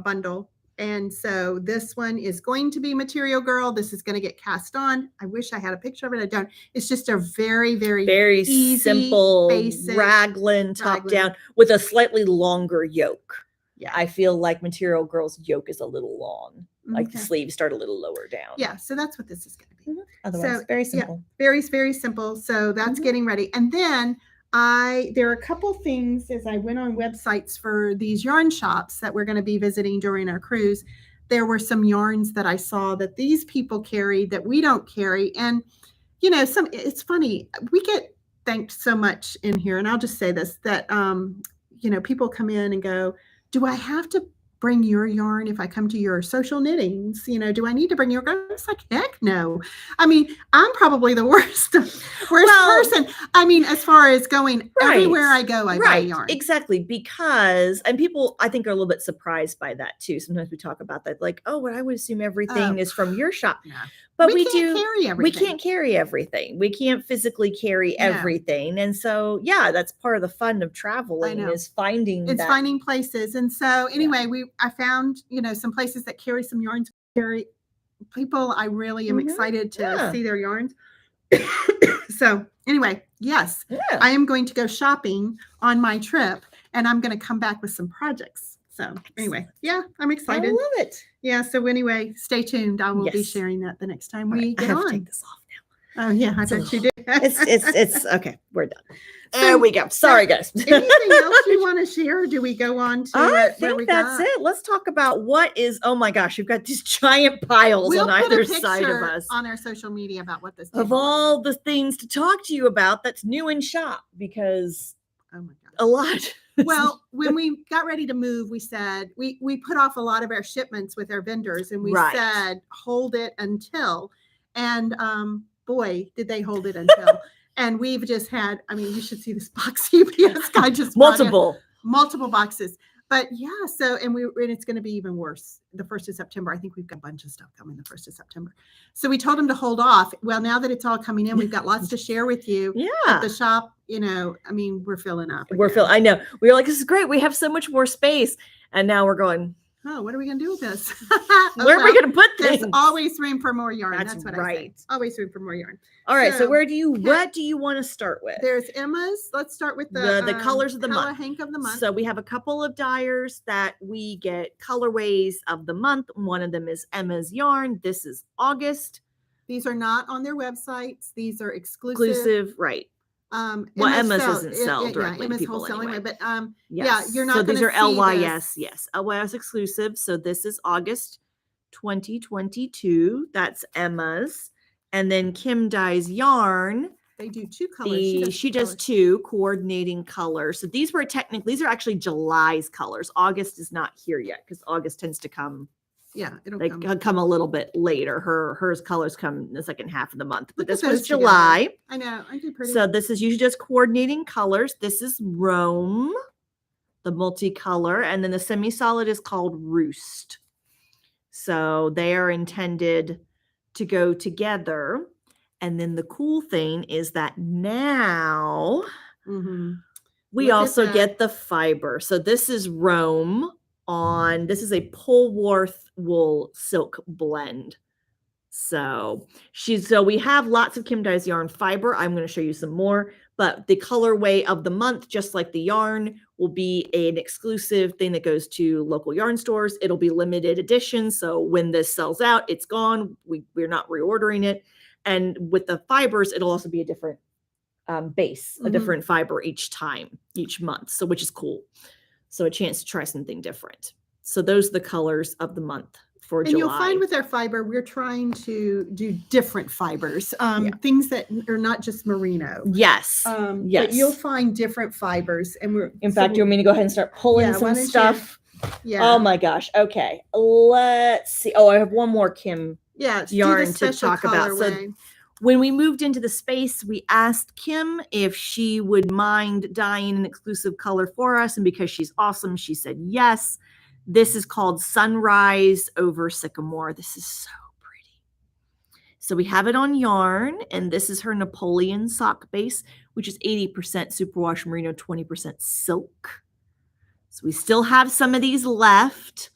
bundle. And so this one is going to be Material Girl. This is going to get cast on. I wish I had a picture of it. I don't. It's just a very, very easy, simple basic raglan top down with a slightly longer yoke. Yeah, I feel like Material Girl's yoke is a little long. Like the sleeves start a little lower down. Yeah, so that's what this is going to be. Otherwise, very simple. Yeah, very, very simple. So that's getting ready. And then there are a couple things as I went on websites for these yarn shops that we're going to be visiting during our cruise. There were some yarns that I saw that these people carried that we don't carry. And, it's funny. We get thanked so much in here. And I'll just say this, that, people come in and go, do I have to bring your yarn if I come to your social knittings? Do I need to bring your yarn? It's like, heck no. I mean, I'm probably the worst person. I mean, as far as going everywhere I go, I buy yarn. Exactly. Because, and people, I think, are a little bit surprised by that too. Sometimes we talk about that, like, oh, I would assume everything is from your shop. Yeah. But we can't carry everything. We can't carry everything. We can't physically carry everything. And so, that's part of the fun of traveling is finding places. And so anyway, I found, some places that carry some yarns, people I really am excited to see their yarns. So anyway, yes, I am going to go shopping on my trip and I'm going to come back with some projects. So anyway, I'm excited. I love it. Yeah. So anyway, stay tuned. I will be sharing that the next time we get on. To take this off now. Oh yeah, I bet you did. It's okay. We're done. There we go. Sorry, guys. Anything else you want to share? Or do we go on to? I think that's it. Let's talk about what is. Oh my gosh, you've got these giant piles on either side of us on our social media about what this of all the things to talk to you about that's new in shop because oh my god, a lot. Well, when we got ready to move, we said we put off a lot of our shipments with our vendors, and we said hold it until, and boy, did they hold it until. And we've just had, I mean, you should see this box. UPS guy just multiple boxes. But so, and it's going to be even worse the 1st of September. I think we've got a bunch of stuff coming the 1st of September. So we told them to hold off. Well, now that it's all coming in, we've got lots to share with you. At the shop, I mean, we're filling up. I know. We were like, this is great. We have so much more space. And now we're going, oh, what are we going to do with this? Where are we going to put this? There's always room for more yarn. That's what right. I say. Always room for more yarn. All right. So what do you want to start with? There's Emma's. Let's start with the colors of the color month. hank of the month. So we have a couple of dyers that we get colorways of the month. One of them is Emma's Yarn. This is August. These are not on their websites. These are exclusive. Right. Emma's doesn't sell directly. Emma's to people wholesaling, anyway. But you're not. So these are LYS. Yes, LYS exclusive. So this is August 2022. That's Emma's, and then Kim Dye's Yarn. They do 2 colors. She does 2 coordinating colors. So these are actually July's colors. August is not here yet because August tends to come. Yeah, it'll come a little bit later. Hers colors come in the second half of the month. But this was together. July. I know. I do pretty. So this is usually just coordinating colors. This is Rome, the multicolor, and then the semi-solid is called Roost. So they are intended to go together. And then the cool thing is that now we also get the fiber. So this is Rome. This is a Polwarth wool silk blend. So we have lots of Kim Dye's yarn fiber. I'm going to show you some more, But the colorway of the month, just like the yarn, will be an exclusive thing that goes to local yarn stores. It'll be limited edition. So when this sells out, it's gone. We're not reordering it. And with the fibers, it'll also be a different base, a different fiber each month. So which is cool. So a chance to try something different. So those are the colors of the month for July. And you'll find with our fiber, we're trying to do different fibers, things that are not just merino. Yes. But you'll find different fibers. And in fact, you want me to go ahead and start pulling some stuff? Oh my gosh. Okay. Let's see. Oh, I have one more Kim yarn to talk about. So when we moved into the space, we asked Kim if she would mind dyeing an exclusive color for us. And because she's awesome, she said yes. This is called Sunrise over Sycamore. This is so pretty. So we have it on yarn, and this is her Napoleon sock base, which is 80% superwash merino, 20% silk. So we still have some of these left.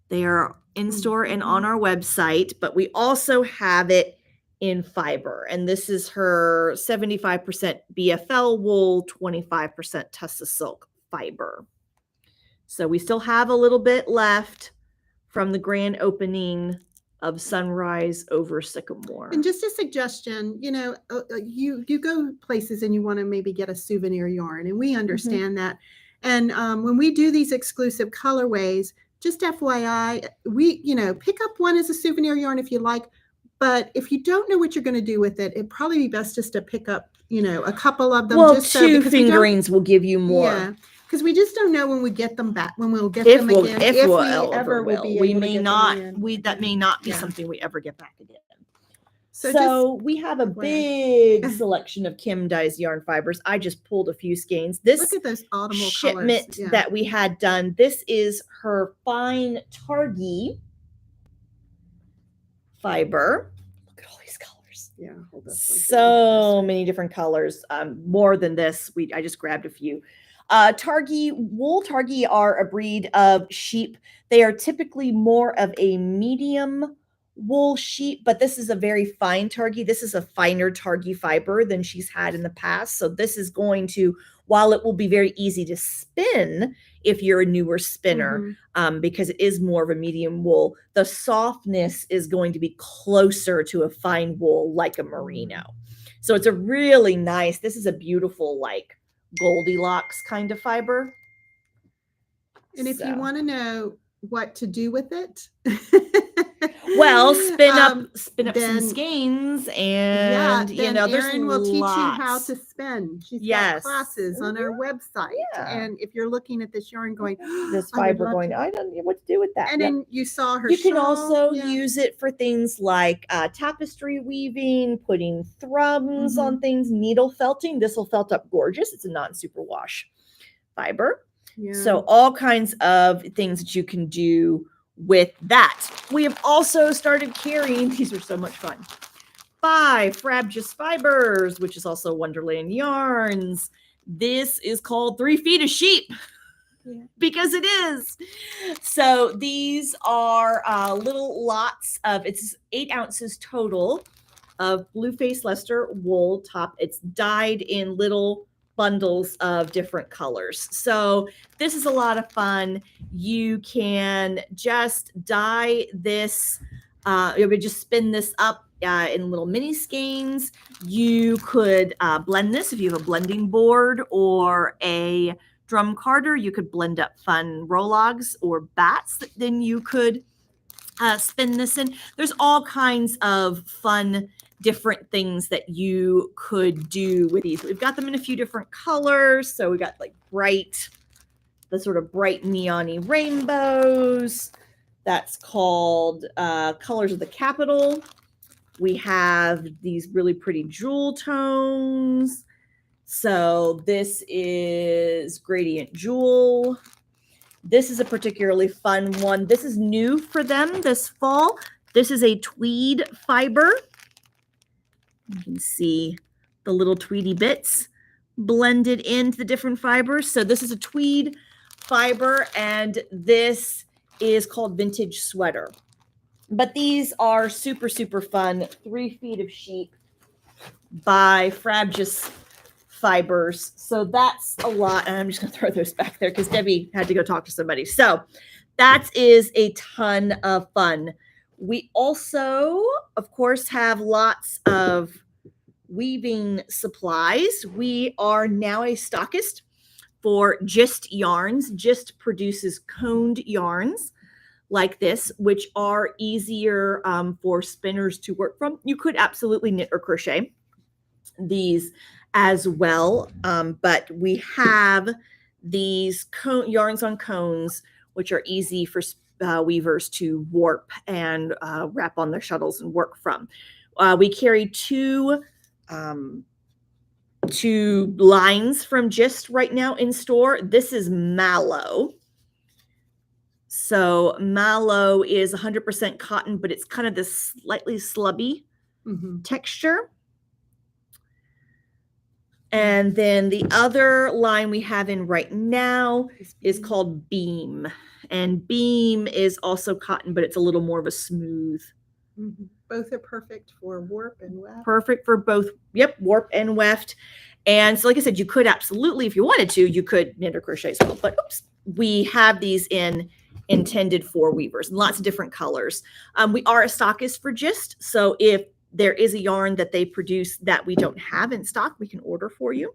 They are in store and on our website, but we also have it in fiber. And this is her 75% BFL wool, 25% Tussa silk fiber. So we still have a little bit left from the grand opening of Sunrise over Sycamore. And just a suggestion, you go places and you want to maybe get a souvenir yarn, and we understand that. And when we do these exclusive colorways, just FYI, we, pick up one as a souvenir yarn if you like. But if you don't know what you're going to do with it, it'd probably be best just to pick up, a couple of them. Well, just two fingerings will give you more. Yeah. Because we just don't know when we get them back, when we'll get them again. If we ever will. We may not. That may not be something we ever get back again. So we have a big selection of Kim dyes yarn fibers. I just pulled a few skeins. This look at those autumnal shipment that we had done. This is her fine Targhee fiber. Look at all these colors. Yeah, hold this one. So many different colors. More than this. I just grabbed a few. Wool Targhee are a breed of sheep. They are typically more of a medium wool sheep, but this is a very fine Targhee. This is a finer Targhee fiber than she's had in the past. So this is going to, while it will be very easy to spin if you're a newer spinner, because it is more of a medium wool, the softness is going to be closer to a fine wool like a merino. So it's a really nice, this is a beautiful, like, Goldilocks kind of fiber. And if you want to know what to do with it, well, spin up some skeins, and there's Erin will teach you how to spin. She's got classes on our website, and if you're looking at this yarn going, this fiber going, I don't know what to do with that. And then you saw her. You can also use it for things like tapestry weaving, putting thrums on things, needle felting. This will felt up gorgeous. It's a non-superwash fiber. Yeah. So all kinds of things that you can do with that. We have also started carrying, these are so much fun, 5 Frabjous fibers, which is also Wonderland Yarns. This is called 3 Feet of Sheep. Because it is. So these are little lots of, it's 8 ounces total of Blueface Leicester wool top. It's dyed in little bundles of different colors. So this is a lot of fun. You can just dye this, you would just spin this up in little mini skeins. You could blend this if you have a blending board or a drum carder. You could blend up fun rologs or bats that then you could spin this in. There's all kinds of fun different things that you could do with these. We've got them in a few different colors. So we got like the sort of bright neon-y rainbows. That's called Colors of the Capitol. We have these really pretty jewel tones. So this is Gradient Jewel. This is a particularly fun one. This is new for them this fall. This is a tweed fiber. You can see the little tweedy bits blended into the different fibers. So this is a tweed fiber, and this is called Vintage Sweater. But these are super, super fun. 3 Feet of Sheep by Frabjous fibers. So that's a lot. And I'm just going to throw those back there because Debbie had to go talk to somebody. So that is a ton of fun. We also, of course, have lots of weaving supplies. We are now a stockist for Gist Yarns. Gist produces coned yarns like this, which are easier for spinners to work from. You could absolutely knit or crochet these as well, but we have these yarns on cones, which are easy for weavers to warp and wrap on their shuttles and work from. We carry two lines from Gist right now in store. This is mallow. So mallow is 100% cotton, but it's kind of this slightly slubby texture. And then the other line we have in right now is called Beam. And Beam is also cotton, but it's a little more of a smooth. Both are perfect for warp and weft. Perfect for both, yep, warp and weft. And so like I said, you could absolutely, if you wanted to, you could knit or crochet as well. But oops, we have these intended for weavers in lots of different colors. We are a stockist for Gist. So if there is a yarn that they produce that we don't have in stock, we can order for you,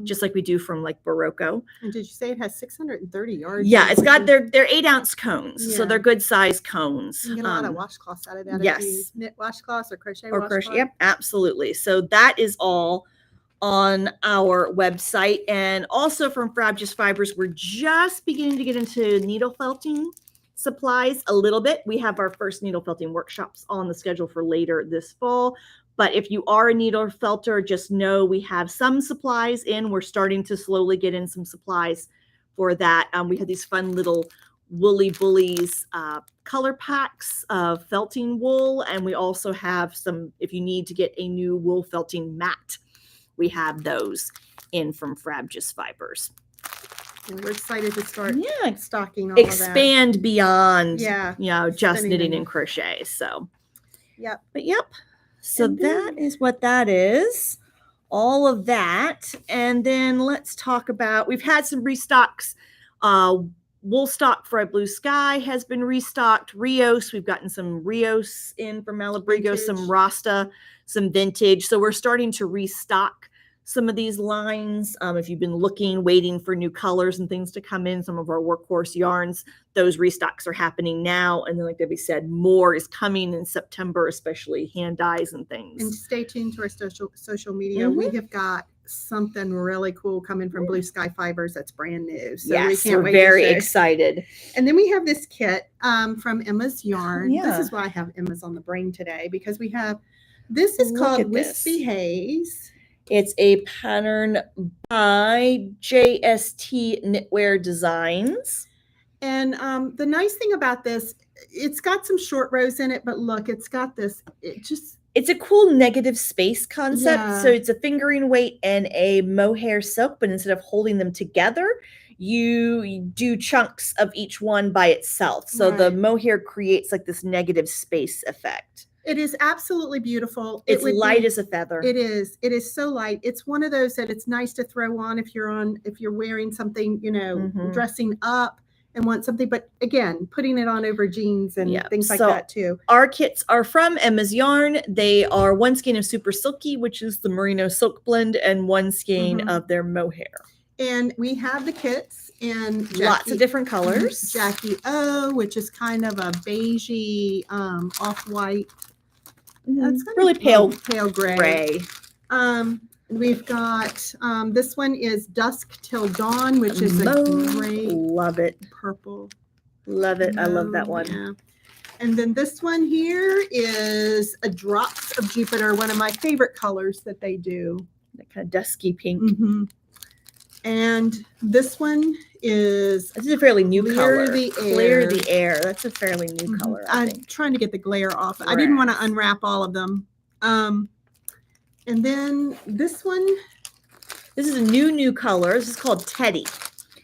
just like we do from like Barocco. And did you say it has 630 yards? Yeah, it's got they're 8-ounce cones, so they're good size cones. You get a lot of washcloths out of that. Yes, if you knit washcloths or crochet washcloths. Yep, absolutely. So that is all on our website, and also from Frabjous Fibers, we're just beginning to get into needle felting supplies a little bit. We have our first needle felting workshops on the schedule for later this fall. But if you are a needle felter, just know we have some supplies in. We're starting to slowly get in some supplies for that. We have these fun little Woolly Bullies color packs of felting wool. And we also have some, if you need to get a new wool felting mat, we have those in from Frabjous Fibers. And we're excited to start stocking all expand of that. Beyond, you just knitting and crochet. So, yep. So that is what that is. All of that. And then let's talk about, we've had some restocks. Wool stock for Blue Sky has been restocked. Rios, we've gotten some Rios in from Malabrigo, some Rasta, some vintage. So we're starting to restock some of these lines. If you've been looking, waiting for new colors and things to come in, some of our workhorse yarns, those restocks are happening now. And then like Debbie said, more is coming in September, especially hand dyes and things. And stay tuned to our social media. We have got something really cool coming from Blue Sky Fibers that's brand new. So yes, we're very excited. And then we have this kit from Emma's Yarn. This is why I have Emma's on the brain today, because we have, this is called Wispy Haze. It's a pattern by JST Knitwear Designs. And the nice thing about this, it's got some short rows in it, but look, it's got this, it's a cool negative space concept. So it's a fingering weight and a mohair silk, but instead of holding them together, you do chunks of each one by itself. So the mohair creates like this negative space effect. It is absolutely beautiful. It's light as a feather. It is. It is so light. It's one of those that it's nice to throw on if you're wearing something, dressing up and want something. But again, putting it on over jeans and things like that too. Our kits are from Emma's Yarn. They are one skein of Super Silky, which is the merino silk blend, and one skein of their mohair. And we have the kits in lots of different colors. Jackie O, which is kind of a beigey, off-white. That's kind really of pale gray. We've got this one is Dusk Till Dawn, which is a great, love it, purple. Love it. I love that one. Yeah. And then this one here is a Drops of Jupiter, one of my favorite colors that they do. That kind of dusky pink. And this one is a fairly new color. Clear the Air. That's a fairly new color. I'm trying to get the glare off. Correct. I didn't want to unwrap all of them. And then this one. This is a new color. This is called Teddy.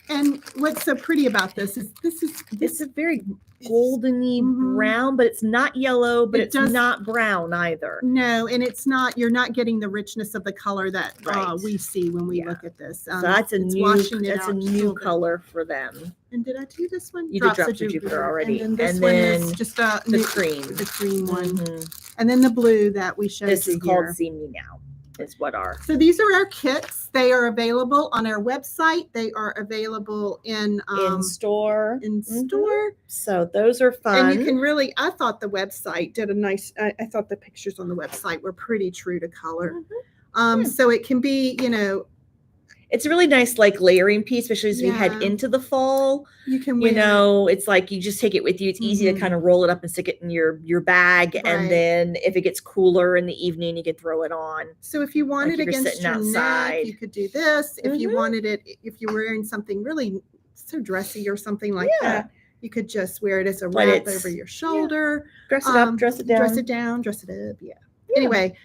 And what's so pretty about this is It's a very goldeny brown, but it's not yellow, but it's not brown either. No, and it's not. You're not getting the richness of the color that we see when we look at this. So that's a new color for them. And did I do this one? You did Drops of Jupiter already, and then this one is just the cream one, and then the blue that we showed. This is called See Me Now. Is what are. So these are our kits. They are available on our website. They are available in store. Store. So those are fun. And you can really, I thought the website did a nice, I thought the pictures on the website were pretty true to color. So it can be, it's a really nice like layering piece, especially as we head into the fall. You can it's like you just take it with you. It's easy to kind of roll it up and stick it in your bag. Right. And then if it gets cooler in the evening, you can throw it on. So if you wanted it against your neck, you could do this. If you wanted it, if you're wearing something really so dressy or something like that, you could just wear it as a wrap over your shoulder. Dress it up, dress it down. Dress it down, dress it up. Anyway,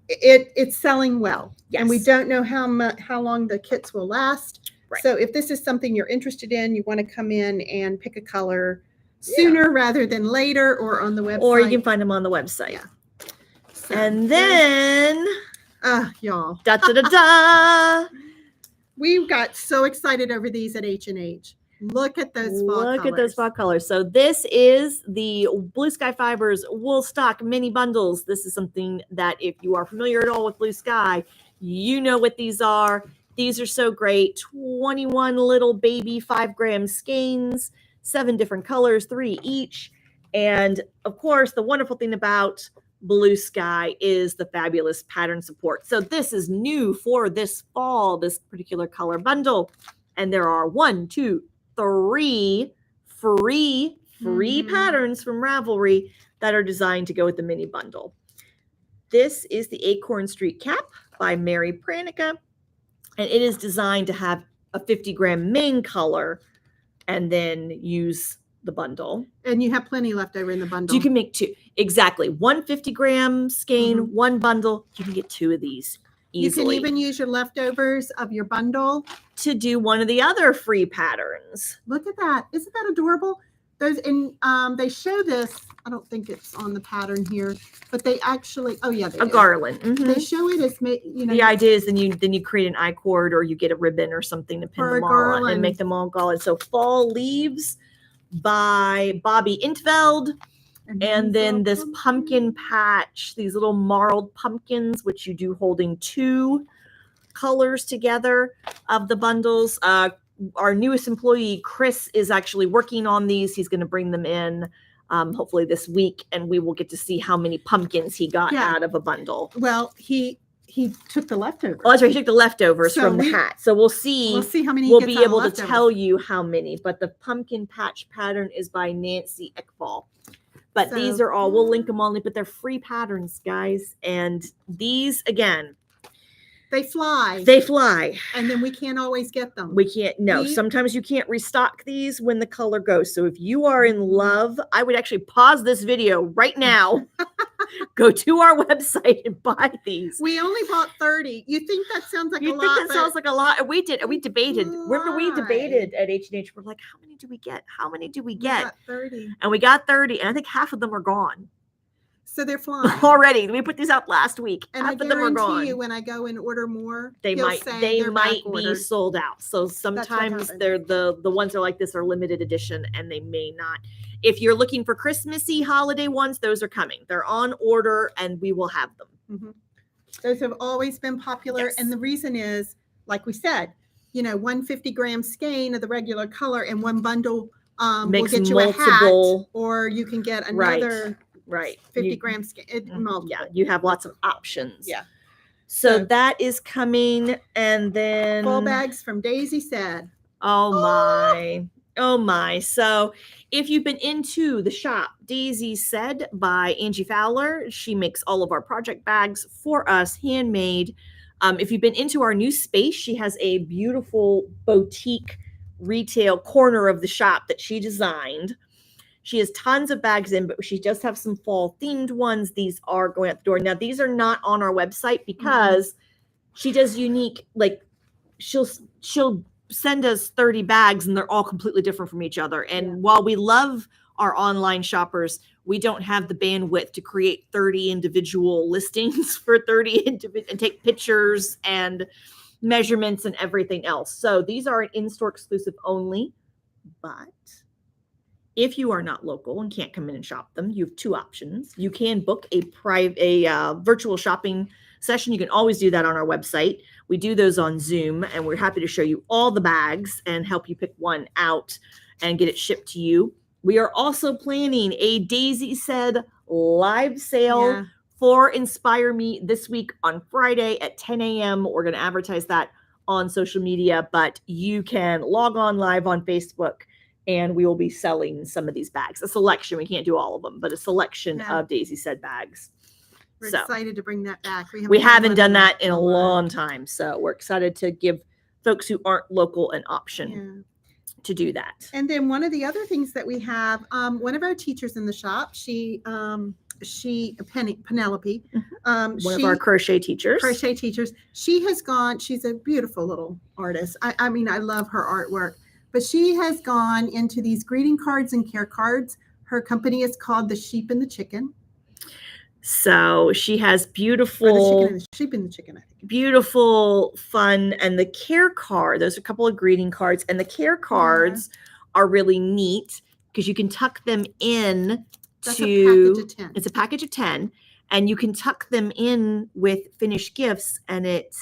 it's selling well. Yes. And we don't know how long the kits will last. Right. So if this is something you're interested in, you want to come in and pick a color sooner rather than later, or on the website. Or you can find them on the website. Yeah. So, and then, y'all, we got so excited over these at H&H. Look at those fall colors. Look at those fall colors. So this is the Blue Sky Fibers Wool Stock Mini Bundles. This is something that if you are familiar at all with Blue Sky, you know what these are. These are so great. 21 little baby 5-gram skeins, 7 different colors, 3 each. And of course, the wonderful thing about Blue Sky is the fabulous pattern support. So this is new for this fall, this particular color bundle. And there are 3 free patterns from Ravelry that are designed to go with the mini bundle. This is the Acorn Street Cap by Mary Pranica, and it is designed to have a 50-gram main color and then use the bundle. And you have plenty left over in the bundle. You can make 2. Exactly. 1 50-gram skein, 1 bundle. You can get 2 of these easily. You can even use your leftovers of your bundle to do one of the other free patterns. Look at that. Isn't that adorable? Those they show this. I don't think it's on the pattern here, but they actually, a garland. They show it as, the idea is then you create an I-cord or you get a ribbon or something to pin them all on and make them all garland. So Fall Leaves by Bobby Intveld. And then this pumpkin patch, these little marled pumpkins, which you do holding 2 colors together of the bundles. Our newest employee, Chris, is actually working on these. He's going to bring them in hopefully this week, and we will get to see how many pumpkins he got out of a bundle. Well, he took the leftovers. Oh, that's right. He took the leftovers from the hat. So we'll see. We'll see how many. We'll be able to tell you how many. But the pumpkin patch pattern is by Nancy Ekbal. But these are all, we'll link them all, but they're free patterns, guys. And these, again, they fly. And then we can't always get them. We can't. No, sometimes you can't restock these when the color goes. So if you are in love, I would actually pause this video right now, go to our website and buy these. We only bought 30. You think that sounds like a lot? You think that sounds like a lot? We debated. Remember, we debated at H&H. We're like, how many do we get? How many do we get? We got 30. And we got 30. And I think half of them are gone. So they're flying already. We put these out last week. And half of them are gone. You, when I go and order more, they might be sold out. So sometimes they're the ones that are like this are limited edition, and they may not. If you're looking for Christmassy holiday ones, those are coming. They're on order, and we will have them. Those have always been popular, and the reason is, like we said, 1 50-gram skein of the regular color, and 1 bundle will get you a hat, or you can get another. Right. 50-gram skein. Yeah, you have lots of options. Yeah. So that is coming. And then fall bags from Daisy Said. Oh my. So if you've been into the shop, Daisy Said by Angie Fowler, she makes all of our project bags for us, handmade. If you've been into our new space, she has a beautiful boutique retail corner of the shop that she designed. She has tons of bags in, but she does have some fall themed ones. These are going out the door. Now, these are not on our website because she does unique, like she'll send us 30 bags and they're all completely different from each other. And Yeah. while we love our online shoppers, we don't have the bandwidth to create 30 individual listings for 30 and take pictures and measurements and everything else. So these are an in-store exclusive only, but if you are not local and can't come in and shop them, you have two options. You can book a virtual shopping session. You can always do that on our website. We do those on Zoom, and we're happy to show you all the bags and help you pick one out and get it shipped to you. We are also planning a Daisy Said live sale for Inspire Me this week on Friday at 10 a.m. We're going to advertise that on social media, but you can log on live on Facebook and we will be selling some of these bags. A selection. We can't do all of them, but a selection of Daisy Said bags. We're excited to bring that back. We haven't done that in a long time. So we're excited to give folks who aren't local an option to do that. And then one of the other things that we have, one of our teachers in the shop, Penelope, one of our crochet teachers. She has gone, she's a beautiful little artist. I mean, I love her artwork. But she has gone into these greeting cards and care cards. Her company is called The Sheep and the Chicken. So she has beautiful, the Sheep and the Chicken, I think. Beautiful, fun, and the care card. There's a couple of greeting cards, and the care cards are really neat because you can tuck them in. That's a package of 10. It's a package of 10, and you can tuck them in with finished gifts, and it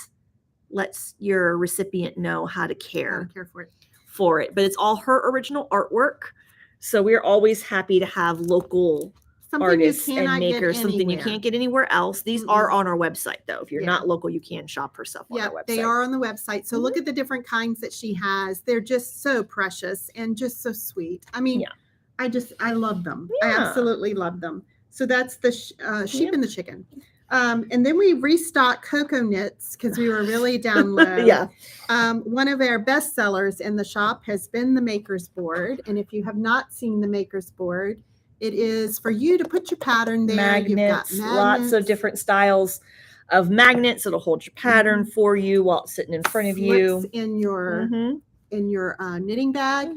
lets your recipient know how to care for it. But it's all her original artwork. So we're always happy to have local artists and makers, something you can't get anywhere else. These are on our website, though. If you're not local, you can shop her stuff on our website. They are on the website. So look at the different kinds that she has. They're just so precious and just so sweet. I mean, I love them. I absolutely love them. So that's the Sheep and the Chicken. And then we restocked cocoa knits because we were really down low. One of our best sellers in the shop has been the Maker's Board. And if you have not seen the Maker's Board, it is for you to put your pattern there. Magnets, lots of different styles of magnets that'll hold your pattern for you while it's sitting in front of you. In your knitting bag.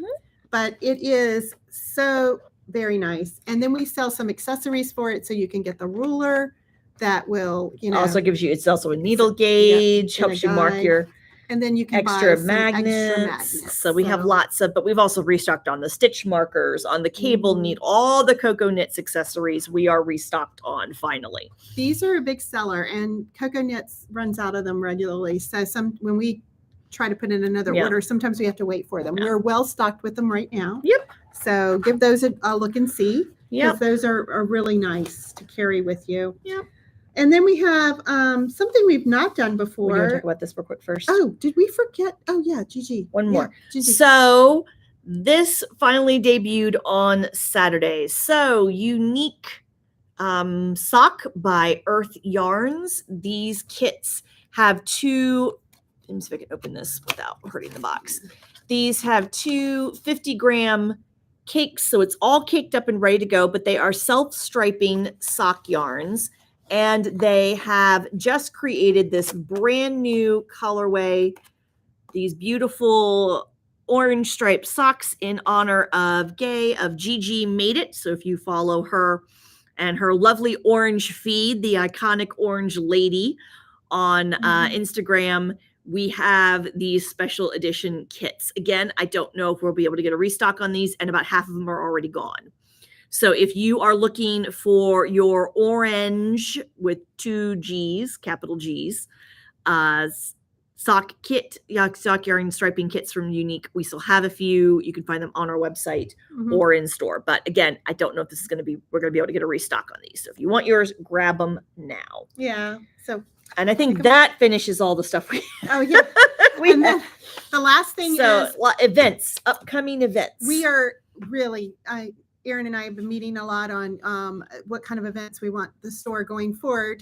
But it is so very nice. And then we sell some accessories for it so you can get the ruler. That will, also gives you, it's also a needle gauge, helps you mark your and then you can extra buy magnets. So we have lots of, but we've also restocked on the stitch markers, on the cable knit, all the Cocoa Knits accessories we are restocked on finally. These are a big seller and Cocoa Knits runs out of them regularly. So when we try to put in another order, sometimes we have to wait for them. We're well stocked with them right now. So give those a look and see. Because those are really nice to carry with you. And then we have something we've not done before. We're going to talk about this real quick first. Oh, did we forget? Oh, yeah, Gigi. One more. So this finally debuted on Saturday. So unique sock by Earth Yarns. These kits have two. Let me see if I can open this without hurting the box. These have two 50-gram cakes. So it's all caked up and ready to go, but they are self-striping sock yarns. And they have just created this brand new colorway, these beautiful orange striped socks in honor of Gigi Made It. So if you follow her and her lovely orange feed, the iconic orange lady on Instagram, we have these special edition kits. Again, I don't know if we'll be able to get a restock on these, and about half of them are already gone. So if you are looking for your orange with 2 G's, capital G's, sock yarn striping kits from Unique, we still have a few. You can find them on our website or in store. But again, I don't know if this is going to be, we're going to be able to get a restock on these. So if you want yours, grab them now. Yeah. So, and I think that finishes all the stuff we and then the last thing is events, upcoming events. We are really, Erin and I have been meeting a lot on what kind of events we want the store going forward.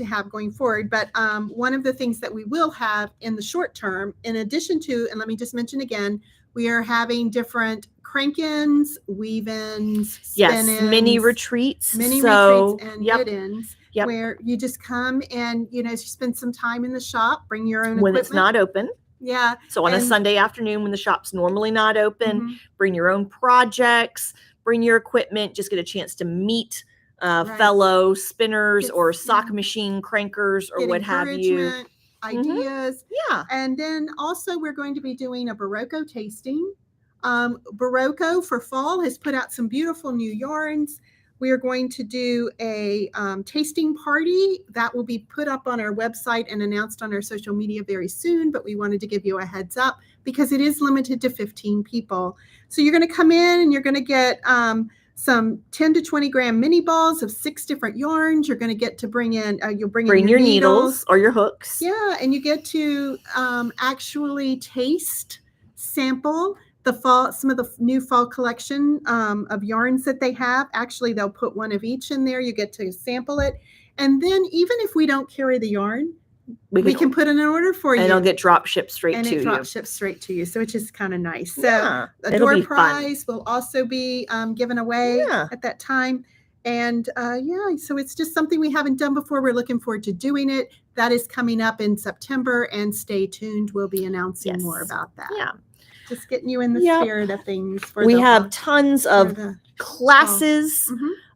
But one of the things that we will have in the short term, in addition to, and let me just mention again, we are having different crank-ins, weave-ins, spin-ins, mini retreats and knit-ins, where you just come and, you spend some time in the shop, bring your own when equipment. It's not open. Yeah. So on a And- Sunday afternoon when the shop's normally not open, Mhm. bring your own projects, bring your equipment, just get a chance to meet Right. fellow spinners Get- or sock yeah. machine crankers or Get what have you. encouragement, ideas. Yeah. And then also we're going to be doing a Barocco tasting. Barocco for fall has put out some beautiful new yarns. We are going to do a tasting party that will be put up on our website and announced on our social media very soon, but we wanted to give you a heads up because it is limited to 15 people. So you're going to come in and you're going to get some 10 to 20 gram mini balls of 6 different yarns. You're going to get to bring in, you'll bring in your needles or your hooks. Yeah, and you get to actually taste, sample the fall, some of the new fall collection of yarns that they have. Actually, they'll put one of each in there. You get to sample it. And then even if we don't carry the yarn, we can put in an order for you. And it'll get drop shipped straight to you. And it drop ships straight to you. So it's just kind of nice. So yeah, a door prize will also be given away at that time. And so it's just something we haven't done before. We're looking forward to doing it. That is coming up in September, and stay tuned. We'll be announcing more about that. Yeah. Just getting you in the spirit of things. We have tons of classes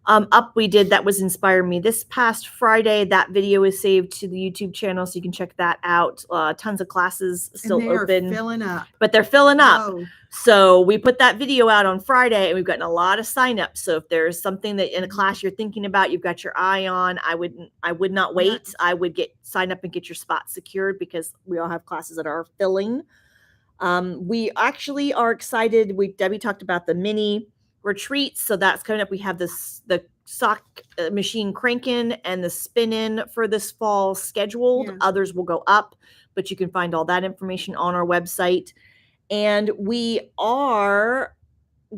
up. We did that was Inspire Me this past Friday. That video is saved to the YouTube channel, so you can check that out. Tons of classes still open. Are filling up. But they're filling up. So we put that video out on Friday, and we've gotten a lot of signups. So if there's something that in a class you're thinking about, you've got your eye on, I would not wait. I would sign up and get your spot secured because we all have classes that are filling. We actually are excited. Debbie talked about the mini retreats, so that's coming up. We have the sock machine cranking and the spinning for this fall scheduled. Others will go up, but you can find all that information on our website. And we are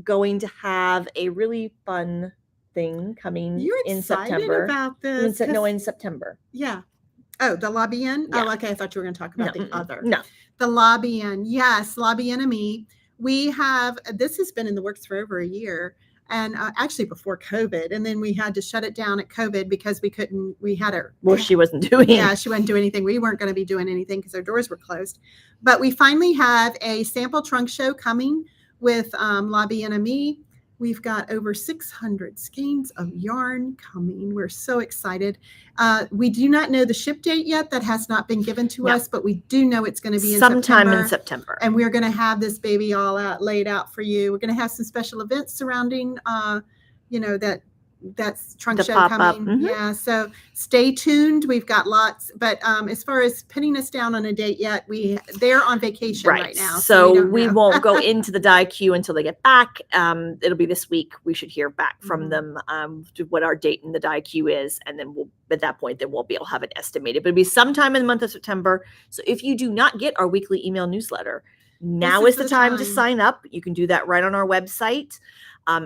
going to have a really fun thing coming in September. About this? In September. Yeah. Oh, the lobby-in? Yeah. Oh, okay. I thought you were going to talk about the other. No. The lobby-in. Yes, lobby-in me. We have, this has been in the works for over a year, and actually before COVID. And then we had to shut it down at COVID because we had her. Well, she wasn't doing. Yeah, she wasn't doing anything. We weren't going to be doing anything because our doors were closed. But we finally have a sample trunk show coming with lobby-in me. We've got over 600 skeins of yarn coming. We're so excited. We do not know the ship date yet. That has not been given to us, but we do know it's going to be sometime in September. And we're going to have this baby all laid out for you. We're going to have some special events surrounding, that's trunk show coming. Yeah, so stay tuned. We've got lots, but as far as pinning us down on a date yet, they're on vacation right now. So we won't go into the die queue until they get back. It'll be this week. We should hear back from them what our date in the die queue is, and then at that point we'll be able to have it estimated. But it'll be sometime in the month of September. So if you do not get our weekly email newsletter, now is the time to sign up. You can do that right on our website.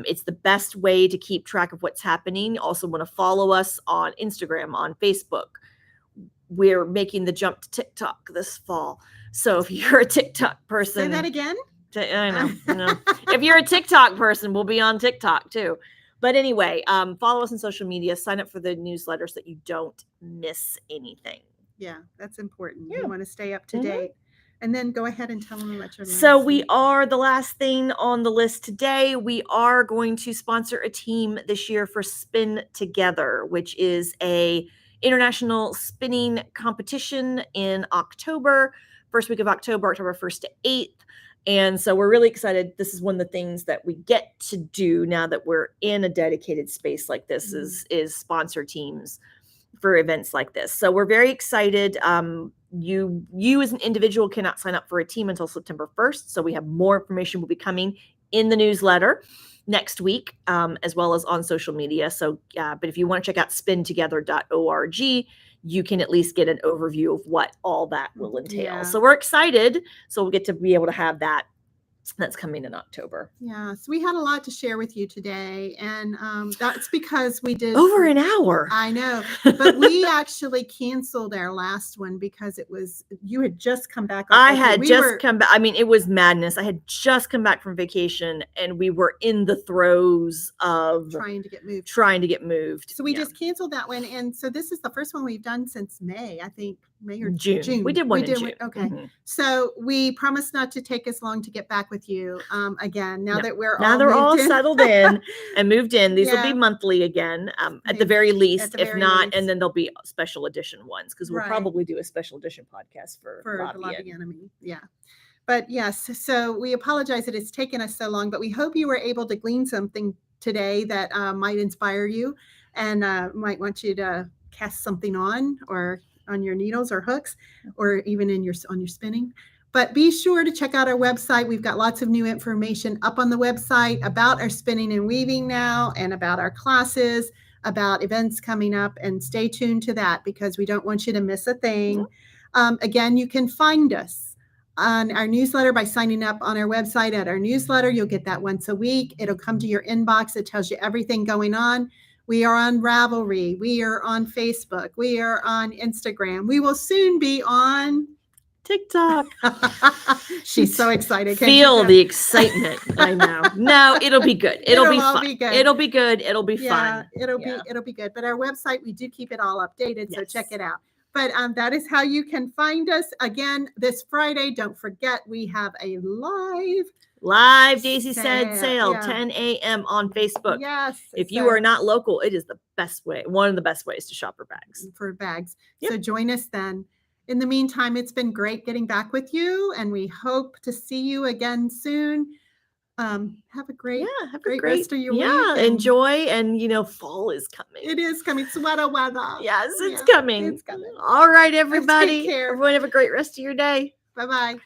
It's the best way to keep track of what's happening. You also want to follow us on Instagram, on Facebook. We're making the jump to TikTok this fall. So if you're a TikTok person. Say that again? I know. If you're a TikTok person, we'll be on TikTok too. But anyway, follow us on social media. Sign up for the newsletter so that you don't miss anything. Yeah, that's important. You want to stay up to date. And then go ahead and tell them about your. So we are the last thing on the list today. We are going to sponsor a team this year for Spin Together, which is a international spinning competition in October, first week of October 1st to 8th. And so we're really excited. This is one of the things that we get to do now that we're in a dedicated space like this is sponsor teams for events like this. So we're very excited. You as an individual cannot sign up for a team until September 1st. So we have more information will be coming in the newsletter next week, as well as on social media. So, but if you want to check out spintogether.org, you can at least get an overview of what all that will entail. Yeah. So we're excited. So we'll get to be able to have that. That's coming in October. Yeah. So we had a lot to share with you today. And that's because we did over an hour. I know. But we actually canceled our last one because you had just come back. I had just come back. I mean, it was madness. I had just come back from vacation and we were in the throes of trying to get moved. So we just canceled that one. And so this is the first one we've done since May, I think. May or June. We did one in June. Okay. Mhm. So we promise not to take as long to get back with you again. Now No. that we're Now all they're all moved in. settled in and moved in. These will Yeah. be monthly again, at the Maybe. very least. At the If very not, least. and then there'll be special edition ones because we'll Right. probably do a special edition podcast for the Lobby Enemy. Yeah. But yes, so we apologize that it's taken us so long, but we hope you were able to glean something today that might inspire you and might want you to cast something on your needles or hooks, or even on your spinning. But be sure to check out our website. We've got lots of new information up on the website about our spinning and weaving now, and about our classes, about events coming up, and stay tuned to that because we don't want you to miss a thing. Again, you can find us on our newsletter by signing up on our website at our newsletter. You'll get that once a week. It'll come to your inbox. It tells you everything going on. We are on Ravelry. We are on Facebook. We are on Instagram. We will soon be on TikTok. She's so excited. Feel the excitement. I know. No, it'll be good. It'll be fun. It'll be good. It'll be fun. It'll be good. But our website, we do keep it all updated, so Yes. check it out. But that is how you can find us. Again, this Friday, don't forget, we have a live Daisy Said sale, yeah. 10 a.m. on Facebook. Yes. If you are not local, it is the best way, one of the best ways to shop for bags. Yep. So join us then. In the meantime, it's been great getting back with you, and we hope to see you again soon. Have a great rest of your week. Yeah, enjoy. And fall is coming. It is coming. Sweater weather. Yes, it's coming. It's coming. All right, everybody. Take care. Everyone have a great rest of your day. Bye-bye.